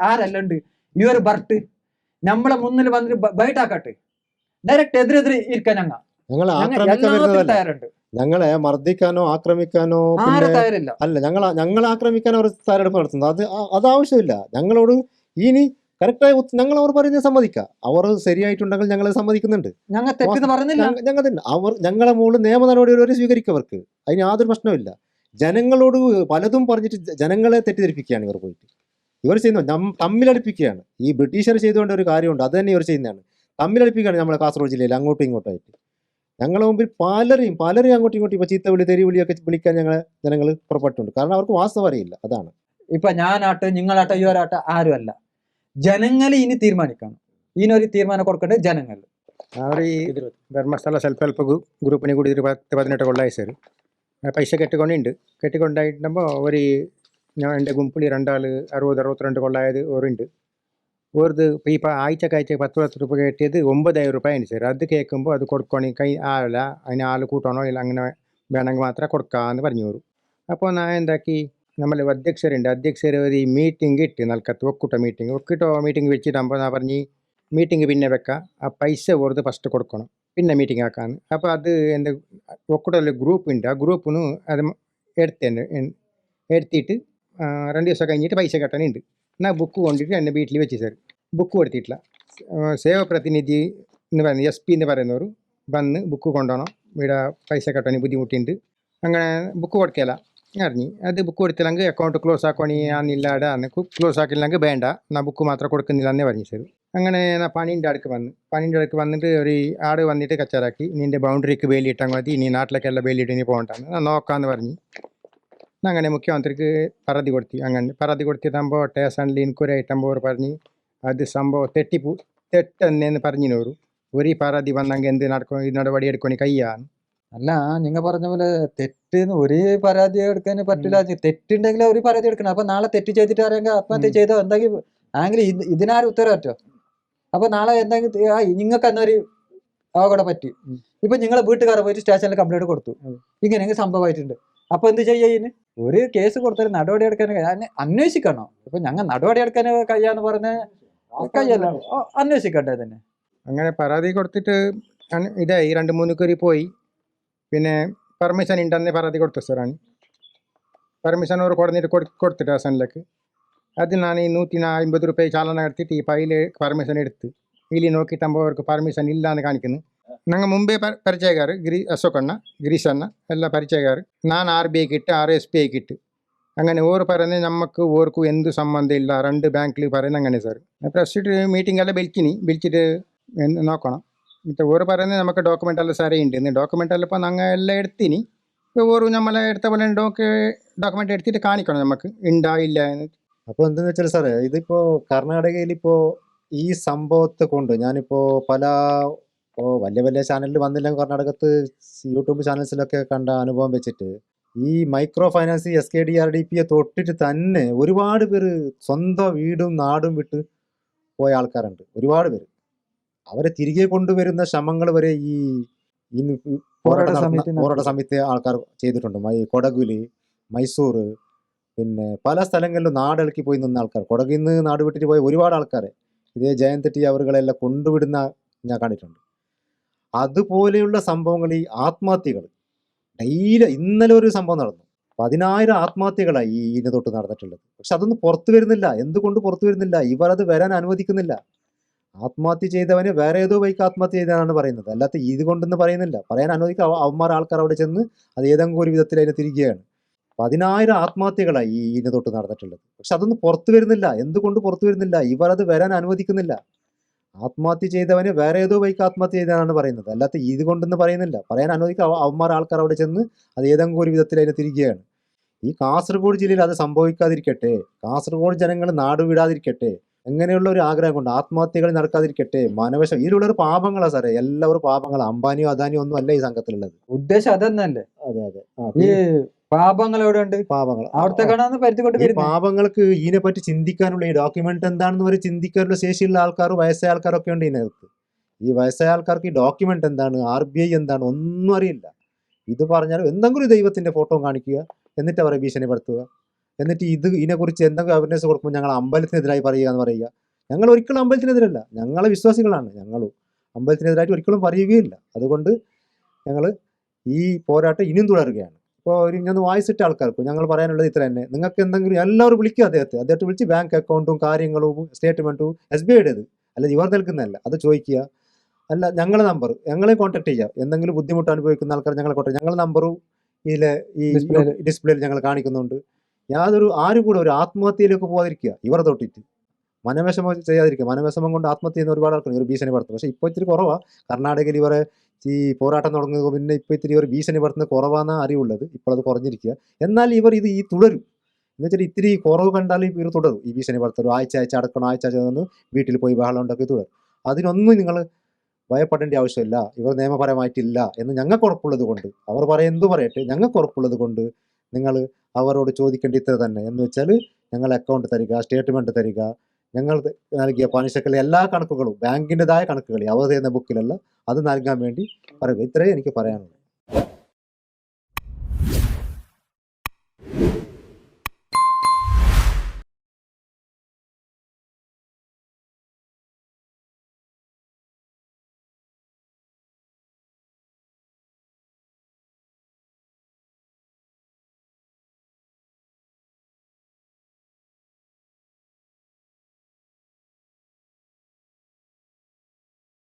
S3: ആരെല്ലാം ഉണ്ട്, ഈ ഒരു ബർട്ട് നമ്മളെ മുന്നിൽ വന്നിട്ട് ബൈട്ടാക്കട്ടെ, ഡയറക്റ്റ് എതിരെതിരെ ഇരിക്കാൻ
S1: ഞങ്ങളെ ആക്രമിക്കാൻ വരുന്നതല്ല,
S3: തയ്യാറുണ്ട്.
S1: ഞങ്ങളെ മർദ്ദിക്കാനോ ആക്രമിക്കാനോ
S3: ആരും തയ്യാറില്ല.
S1: അല്ല, ഞങ്ങളെ ആക്രമിക്കാൻ അവർ തയ്യാറെടുപ്പ് നടത്തുന്നത് അത് ആവശ്യമില്ല. ഞങ്ങളോട് ഇനി കറക്റ്റായി ഞങ്ങൾ അവർ പറയുന്നത് സമ്മതിക്കാം. അവർ ശരിയായിട്ടുണ്ടെങ്കിൽ ഞങ്ങൾ സമ്മതിക്കുന്നുണ്ട്.
S3: ഞങ്ങൾ തെറ്റെന്ന് പറഞ്ഞില്ല.
S1: ഞങ്ങൾ തന്നെ ഞങ്ങളെ മുകളിൽ നിയമ നടപടികൾ വരെ സ്വീകരിക്കും. അവർക്ക് അതിന് യാതൊരു പ്രശ്നമില്ല. ജനങ്ങളോട് പലതും പറഞ്ഞിട്ട് ജനങ്ങളെ തെറ്റിദ്ധരിപ്പിക്കുകയാണ് ഇവർ പോയിട്ട്. ഇവർ ചെയ്യുന്നത് തമ്മിലടിപ്പിക്കുകയാണ്. ഈ ബ്രിട്ടീഷർ ചെയ്തുകൊണ്ട് ഒരു കാര്യമുണ്ട്, അത് തന്നെ ഇവർ ചെയ്യുന്നതാണ്. തമ്മിലടിപ്പിക്കുകയാണ് നമ്മളെ കാസർഗോഡ് ജില്ലയിൽ അങ്ങോട്ടും ഇങ്ങോട്ടായിട്ട്. ഞങ്ങളുടെ മുമ്പിൽ പലരെയും അങ്ങോട്ടും ഇങ്ങോട്ടും ഇപ്പോൾ ചീത്തവിളി തെരുവിളിയൊക്കെ വിളിക്കാൻ ജനങ്ങൾ പുറപ്പെട്ടുണ്ട്. കാരണം അവർക്ക് വാസ്തവം അറിയില്ല. അതാണ്.
S3: ഇപ്പൊ ഞാനാട്ടെ നിങ്ങളാട്ടെ ഇവരാട്ടെ ആരുമല്ല, ജനങ്ങൾ ഇനി തീരുമാനിക്കണം. ഇതിനൊരു തീരുമാനം കൊടുക്കേണ്ടത് ജനങ്ങൾ.
S4: അവർ ഈ ധർമ്മസ്ഥല സെൽഫ് ഹെൽപ്പ് ഗ്രൂപ്പിനെ കൂടി ഒരു 18 കൊള്ളായി സാർ പൈസ കെട്ടിക്കൊണ്ടായിട്ടുമ്പോൾ ഒരു എൻ്റെ ഗുമ്പിളി 60-62 കൊള്ളായത് ഓറുണ്ട്. ഓർത് ഇപ്പോൾ ആഴ്ചക്കാഴ്ച 10 രൂപ കെട്ടിയത് 9,000 രൂപയാണ് സാർ. അത് കേൾക്കുമ്പോൾ അത് കൊടുക്കണമെങ്കിൽ അതിന് ആൾ കൂട്ടണോ ഇല്ല, അങ്ങനെ വേണമെങ്കിൽ മാത്രമേ കൊടുക്കാമെന്ന് പറഞ്ഞു വരും. അപ്പോൾ ഞാൻ എന്താക്കി, നമ്മൾ അധ്യക്ഷർ ഒരു മീറ്റിംഗ് ഇട്ട് നൽകത്ത് ഒക്കിട്ടോ മീറ്റിംഗ് വെച്ചിട്ടാകുമ്പോൾ ഞാൻ പറഞ്ഞ് മീറ്റിംഗ് പിന്നെ വെക്കാം, ആ പൈസ ഓർത്ത് ഫസ്റ്റ് കൊടുക്കണം, പിന്നെ മീറ്റിംഗ് ആക്കാന്ന്. അപ്പോൾ അത് എൻ്റെ ഒക്കിട്ടൊരു ഗ്രൂപ്പ് ഉണ്ട്, ആ ഗ്രൂപ്പിന് അത് എടുത്തിട്ട് 2 ദിവസം കഴിഞ്ഞിട്ട് പൈസ കെട്ടാനുണ്ട്. എന്നാൽ ബുക്ക് കൊണ്ടിട്ട് എൻ്റെ വീട്ടിൽ വെച്ച് സാർ ബുക്ക് കൊടുത്തിട്ടില്ല. സേവ പ്രതിനിധി എന്ന് പറയുന്നത് SP എന്ന് പറയുന്നവർ വന്ന് ബുക്ക് കൊണ്ടുപോകണം, ഇവിടെ പൈസ കെട്ടാൻ ബുദ്ധിമുട്ടുണ്ട്, അങ്ങനെ ബുക്ക് കൊടുക്കില്ല അറിഞ്ഞ്. അത് ബുക്ക് കൊടുത്തില്ലെങ്കിൽ അക്കൗണ്ട് ക്ലോസ് ആക്കണി ആന്നില്ലാടെ ക്ലോസ് ആക്കില്ലെങ്കിൽ വേണ്ട, എന്നാൽ ബുക്ക് മാത്രം കൊടുക്കുന്നില്ല എന്നേ പറഞ്ഞു സാർ. അങ്ങനെ ഞാൻ പണീൻ്റെ അടുക്ക് വന്നിട്ട് ഒരു ആട് വന്നിട്ട് കച്ചാറാക്കി, നിൻ്റെ ബൗണ്ടറിക്ക് വേലിയിട്ടാൽ മതി, നീ നാട്ടിലേക്കെല്ലാം വേലിയിട്ട് നീ പോകണ്ടെന്ന് ഞാൻ നോക്കാമെന്ന് പറഞ്ഞ്. അങ്ങനെ മുഖ്യമന്ത്രിക്ക് പരാതി കൊടുത്തിട്ടാകുമ്പോൾ സ്റ്റേഷനിൽ ഇൻക്വയറി ആയിട്ടാകുമ്പോൾ അവർ പറഞ്ഞ് അത് സംഭവം തെറ്റെന്നു പറഞ്ഞിനോರು. ഒരു പരാതി വന്നെങ്കിൽ എന്ത് നടക്കും, ഈ നടപടി എടുക്കണി കയ്യാണ്.
S3: അല്ല, നിങ്ങൾ പറഞ്ഞ പോലെ തെറ്റിന്ന് ഒരു പരാതി എടുക്കാൻ പറ്റില്ല. തെറ്റുണ്ടെങ്കിൽ ഒരു പരാതി എടുക്കണം. അപ്പൊ നാളെ തെറ്റ് ചെയ്തിട്ട് അറിയാമെങ്കിൽ ആത്മഹത്യ ചെയ്തോ എന്തെങ്കിലും ആണെങ്കിൽ ഇതിനാരും ഉത്തരവാറ്റോ. അപ്പൊ നാളെ എന്തെങ്കിലും നിങ്ങൾക്ക് എന്നൊരു അപകടം പറ്റി, ഇപ്പൊ നിങ്ങളെ വീട്ടുകാരെ പോയിട്ട് സ്റ്റേഷനിൽ കംപ്ലൈന്റ് കൊടുത്തു, ഇങ്ങനെയെങ്കിൽ സംഭവമായിട്ടുണ്ട്. അപ്പൊ എന്ത് ചെയ്യുന്നതിന് ഒരു കേസ് കൊടുത്താൽ നടപടി എടുക്കാൻ അന്വേഷിക്കണം. ഇപ്പൊ ഞങ്ങൾ നടപടി എടുക്കാൻ കഴിയാന്ന് പറഞ്ഞ കഴിയല്ലോ, അന്വേഷിക്കണ്ടേ തന്നെ.
S4: അങ്ങനെ പരാതി കൊടുത്തിട്ട് ഇതായി 2-3 കുറി പോയി. പിന്നെ പെർമിഷൻ ഉണ്ടെന്ന് പരാതി കൊടുത്തു സാറാണ്. പെർമിഷൻ അവർ കൊടുത്തിട്ട് സ്റ്റേഷനിലേക്ക്. അത് ഞാൻ 150 രൂപ ചാലന എടുത്തിട്ട് ഈ ഫയൽ പെർമിഷൻ എടുത്ത് ഇതിൽ നോക്കിയിട്ടാകുമ്പോൾ അവർക്ക് പെർമിഷൻ ഇല്ല എന്ന് കാണിക്കുന്നു. ഞങ്ങൾ മുമ്പേ പരിചയക്കാർ അശോകണ്ണ ഗിരീഷണ്ണ എല്ലാം പരിചയക്കാർ. ഞാൻ RBIക്ക് ഇട്ട് RSPIക്ക് ഇട്ട് അങ്ങനെ ഓർ പറയുന്നത് നമുക്ക് ഓർക്കും എന്ത് സംബന്ധം ഇല്ല, 2 ബാങ്കിൽ പറയുന്നത് അങ്ങനെ സാർ. പ്രസിഡ് മീറ്റിംഗ് എല്ലാം വിളിച്ചിട്ട് നോക്കണം. എന്നിട്ട് ഓർ പറയുന്നത് നമുക്ക് ഡോക്യുമെൻ്റ് എല്ലാം സാറേ ഉണ്ട്, ഡോക്യുമെൻ്റ് എല്ലാം ഇപ്പോൾ ഞങ്ങൾ എല്ലാം എടുത്തിനി. ഓർ നമ്മളെ എടുത്ത പോലെ ഡോക്യുമെൻ്റ് എടുത്തിട്ട് കാണിക്കണം നമുക്ക് ഉണ്ടാ ഇല്ല എന്ന്.
S1: അപ്പോൾ എന്തെന്ന് വെച്ചാൽ സാറേ, ഇതിപ്പോൾ കർണാടകയിൽ ഇപ്പോൾ ഈ സംഭവത്തെ കൊണ്ട് ഞാനിപ്പോൾ പല വലിയ വലിയ ചാനലിൽ വന്നില്ലെങ്കിൽ കർണാടകത്ത് യൂട്യൂബ് ചാനൽസിലൊക്കെ കണ്ട അനുഭവം വെച്ചിട്ട് ഈ മൈക്രോ ഫൈനാൻസ് SKDRDPയെ തൊട്ടിട്ട് തന്നെ ഒരുപാട് പേര് സ്വന്തം വീടും നാടും വിട്ട് പോയ ആൾക്കാരുണ്ട്. ഒരുപാട് പേര് അവരെ തിരികെ കൊണ്ടുവരുന്ന ശ്രമങ്ങൾ വരെ ഈ പോരാട്ട സമിതി ആൾക്കാർ ചെയ്തിട്ടുണ്ട്. കൊടകില്, മൈസൂർ, പിന്നെ പല സ്ഥലങ്ങളിലും നാടിളക്കി പോയി നിന്ന ആൾക്കാർ, കൊടകിൽ നിന്ന് നാട് വിട്ടിട്ട് പോയ ഒരുപാട് ആൾക്കാരെ ഇതേ ജയന്ത് ടി അവരുകളെല്ലാം കൊണ്ടുവിടുന്ന ഞാൻ കണ്ടിട്ടുണ്ട്. അതുപോലെയുള്ള സംഭവങ്ങൾ, ഈ ആത്മഹത്യകൾ ഡെയിലി, ഇന്നലെ ഒരു സംഭവം നടന്നു, 10,000 ആത്മഹത്യകളായി ഇതിനെ തൊട്ട് നടന്നിട്ടുള്ളത്. പക്ഷെ അതൊന്നും പുറത്തു വരുന്നില്ല. എന്തുകൊണ്ട് പുറത്തു വരുന്നില്ല? ഇവർ അത് വരാൻ അനുവദിക്കുന്നില്ല. ആത്മഹത്യ ചെയ്തവന് വേറെ ഏതോ വൈക്ക് ആത്മഹത്യ ചെയ്തതാണ് പറയുന്നത്, അല്ലാത്ത ഇത് കൊണ്ടെന്ന് പറയുന്നില്ല. പറയാൻ അനുവദിക്കുക, അവന്മാർ ആൾക്കാർ അവിടെ ചെന്ന് അത് ഏതെങ്കിലും ഒരു വിധത്തിൽ അതിനെ തിരികെയാണ്. 10,000 ആത്മഹത്യകളായി ഇതിനെ തൊട്ട് നടന്നിട്ടുള്ളത്. പക്ഷെ അതൊന്നും പുറത്തു വരുന്നില്ല. എന്തുകൊണ്ട് പുറത്തു വരുന്നില്ല? ഇവർ അത് വരാൻ അനുവദിക്കുന്നില്ല. ആത്മഹത്യ ചെയ്തവന് വേറെ ഏതോ വൈക്ക് ആത്മഹത്യ ചെയ്തതാണ് പറയുന്നത്, അല്ലാത്ത ഇത് കൊണ്ടെന്ന് പറയുന്നില്ല. പറയാൻ അനുവദിക്കുക, അവന്മാർ ആൾക്കാർ അവിടെ ചെന്ന് അത് ഏതെങ്കിലും ഒരു വിധത്തിൽ അതിനെ തിരികെയാണ്. ഈ കാസർഗോഡ് ജില്ലയിൽ അത് സംഭവിക്കാതിരിക്കട്ടെ, കാസർഗോഡ് ജനങ്ങൾ നാട് വിടാതിരിക്കട്ടെ അങ്ങനെയുള്ള ഒരു ആഗ്രഹം കൊണ്ട് ആത്മഹത്യകൾ നടക്കാതിരിക്കട്ടെ. മനവശം ഇതിലുള്ളൊരു പാപങ്ങളാ സാറേ, എല്ലാവരും പാപങ്ങളാ. അംബാനിയോ അദാനിയോ ഒന്നും അല്ല ഈ സംഘത്തിലുള്ളത്.
S3: ഉദ്ദേശം അതന്നല്ലേ.
S1: അതെ അതെ
S3: ഈ പാപങ്ങൾ എവിടെ ഉണ്ട്?
S1: പാപങ്ങൾ
S3: അവിടുത്തെ കാണാന്ന് പരിധിക്കൊണ്ട്
S1: ഈ പാപങ്ങൾക്ക് ഇതിനെ പറ്റി ചിന്തിക്കാനുള്ള, ഈ ഡോക്യുമെന്റ് എന്താണെന്ന് വരെ ചിന്തിക്കാനുള്ള ശേഷിയുള്ള ആൾക്കാർ, വയസ്സായ ആൾക്കാരൊക്കെ ഉണ്ട് ഇതിനകത്ത്. ഈ വയസ്സായ ആൾക്കാർക്ക് ഈ ഡോക്യുമെന്റ് എന്താണ്, RBI എന്താണ് ഒന്നും അറിയില്ല. ഇത് പറഞ്ഞാൽ എന്തെങ്കിലും ദൈവത്തിന്റെ ഫോട്ടോ കാണിക്കുക, എന്നിട്ട് അവരെ ഭീഷണിപ്പെടുത്തുക, എന്നിട്ട് ഇതിനെക്കുറിച്ച് എന്തെങ്കിലും അവയർനെസ് കൊടുക്കുമ്പോൾ ഞങ്ങൾ അമ്പലത്തിനെതിരായി പറയുക എന്ന് പറയുക. ഞങ്ങൾ ഒരിക്കലും അമ്പലത്തിനെതിരല്ല, ഞങ്ങളെ വിശ്വാസികളാണ്. ഞങ്ങളും അമ്പലത്തിനെതിരായിട്ട് ഒരിക്കലും പറയുകയില്ല. അതുകൊണ്ട് ഞങ്ങൾ ഈ പോരാട്ടം ഇനിയും തുടരുകയാണ്. ഇപ്പോൾ ഞാൻ വായിച്ചിട്ട ആൾക്കാർക്ക് ഞങ്ങൾ പറയാനുള്ളത് ഇത്ര തന്നെ. നിങ്ങൾക്ക് എന്തെങ്കിലും എല്ലാവരും വിളിക്കുക അദ്ദേഹത്തെ വിളിച്ച് ബാങ്ക് അക്കൗണ്ടും കാര്യങ്ങളും സ്റ്റേറ്റ്മെൻറ്റും SBIയുടേത് അല്ല, ഇവർ നൽകുന്നതല്ല, അത് ചോദിക്കുക. അല്ല, ഞങ്ങളെ നമ്പർ ഞങ്ങളെ കോൺടാക്ട് ചെയ്യാം. എന്തെങ്കിലും ബുദ്ധിമുട്ട് അനുഭവിക്കുന്ന ആൾക്കാർ ഞങ്ങളെ കോൺടാക്ട്, ഞങ്ങളുടെ നമ്പറും ഈ ഡിസ്പ്ലേയിൽ ഞങ്ങൾ കാണിക്കുന്നുണ്ട്. ആരും കൂടെ ഒരു ആത്മഹത്യയിലേക്ക് പോകാതിരിക്കുക, ഇവർ തൊട്ടിട്ട് മനവിഷമം ചെയ്യാതിരിക്കുക. മനവിഷമം കൊണ്ട് ആത്മഹത്യ ചെയ്യുന്ന ഒരുപാട് ആൾക്കാർ ഒരു ഭീഷണിപ്പെടുത്തും. പക്ഷേ ഇപ്പോൾ ഇത്തിരി കുറവാണ്. കർണാടകയിൽ ഇവരെ ഈ പോരാട്ടം തുടങ്ങുക പിന്നെ ഇപ്പോൾ ഇത്തിരി ഒരു ഭീഷണിപ്പെടുത്തുന്നത് കുറവാണെന്നാണ് അറിവുള്ളത്. ഇപ്പോൾ അത് കുറഞ്ഞിരിക്കുക. എന്നാൽ ഇവർ ഇത് തുടരും എന്ന് വെച്ചാൽ ഇത്തിരി കുറവ് കണ്ടാൽ ഇവർ തുടരും. ഈ ഭീഷണിപ്പെടുത്തലും ആഴ്ച അടക്കണം, ആഴ്ച വന്ന് വീട്ടിൽ പോയി ബഹളം ഉണ്ടാക്കി തുടരും. അതിനൊന്നും നിങ്ങൾ ഭയപ്പെടേണ്ട ആവശ്യമില്ല. ഇവർ നിയമപരമായിട്ടില്ല എന്ന് ഞങ്ങൾക്ക് ഉറപ്പുള്ളത് കൊണ്ട്, അവർ എന്തു പറയട്ടെ, ഞങ്ങൾക്ക് ഉറപ്പുള്ളത് കൊണ്ട് നിങ്ങൾ അവരോട് ചോദിക്കേണ്ട ഇത്ര തന്നെ. എന്ന് വെച്ചാൽ ഞങ്ങൾ അക്കൗണ്ട് തരിക, സ്റ്റേറ്റ്മെൻറ്റ് തരിക, ഞങ്ങൾ നൽകിയ പലിശക്കുള്ള എല്ലാ കണക്കുകളും, ബാങ്കിൻ്റെതായ കണക്കുകൾ അവർ തരുന്ന ബുക്കിലല്ല, അത് നൽകാൻ വേണ്ടി പറയുക. ഇത്രയേ എനിക്ക് പറയാനുള്ളൂ.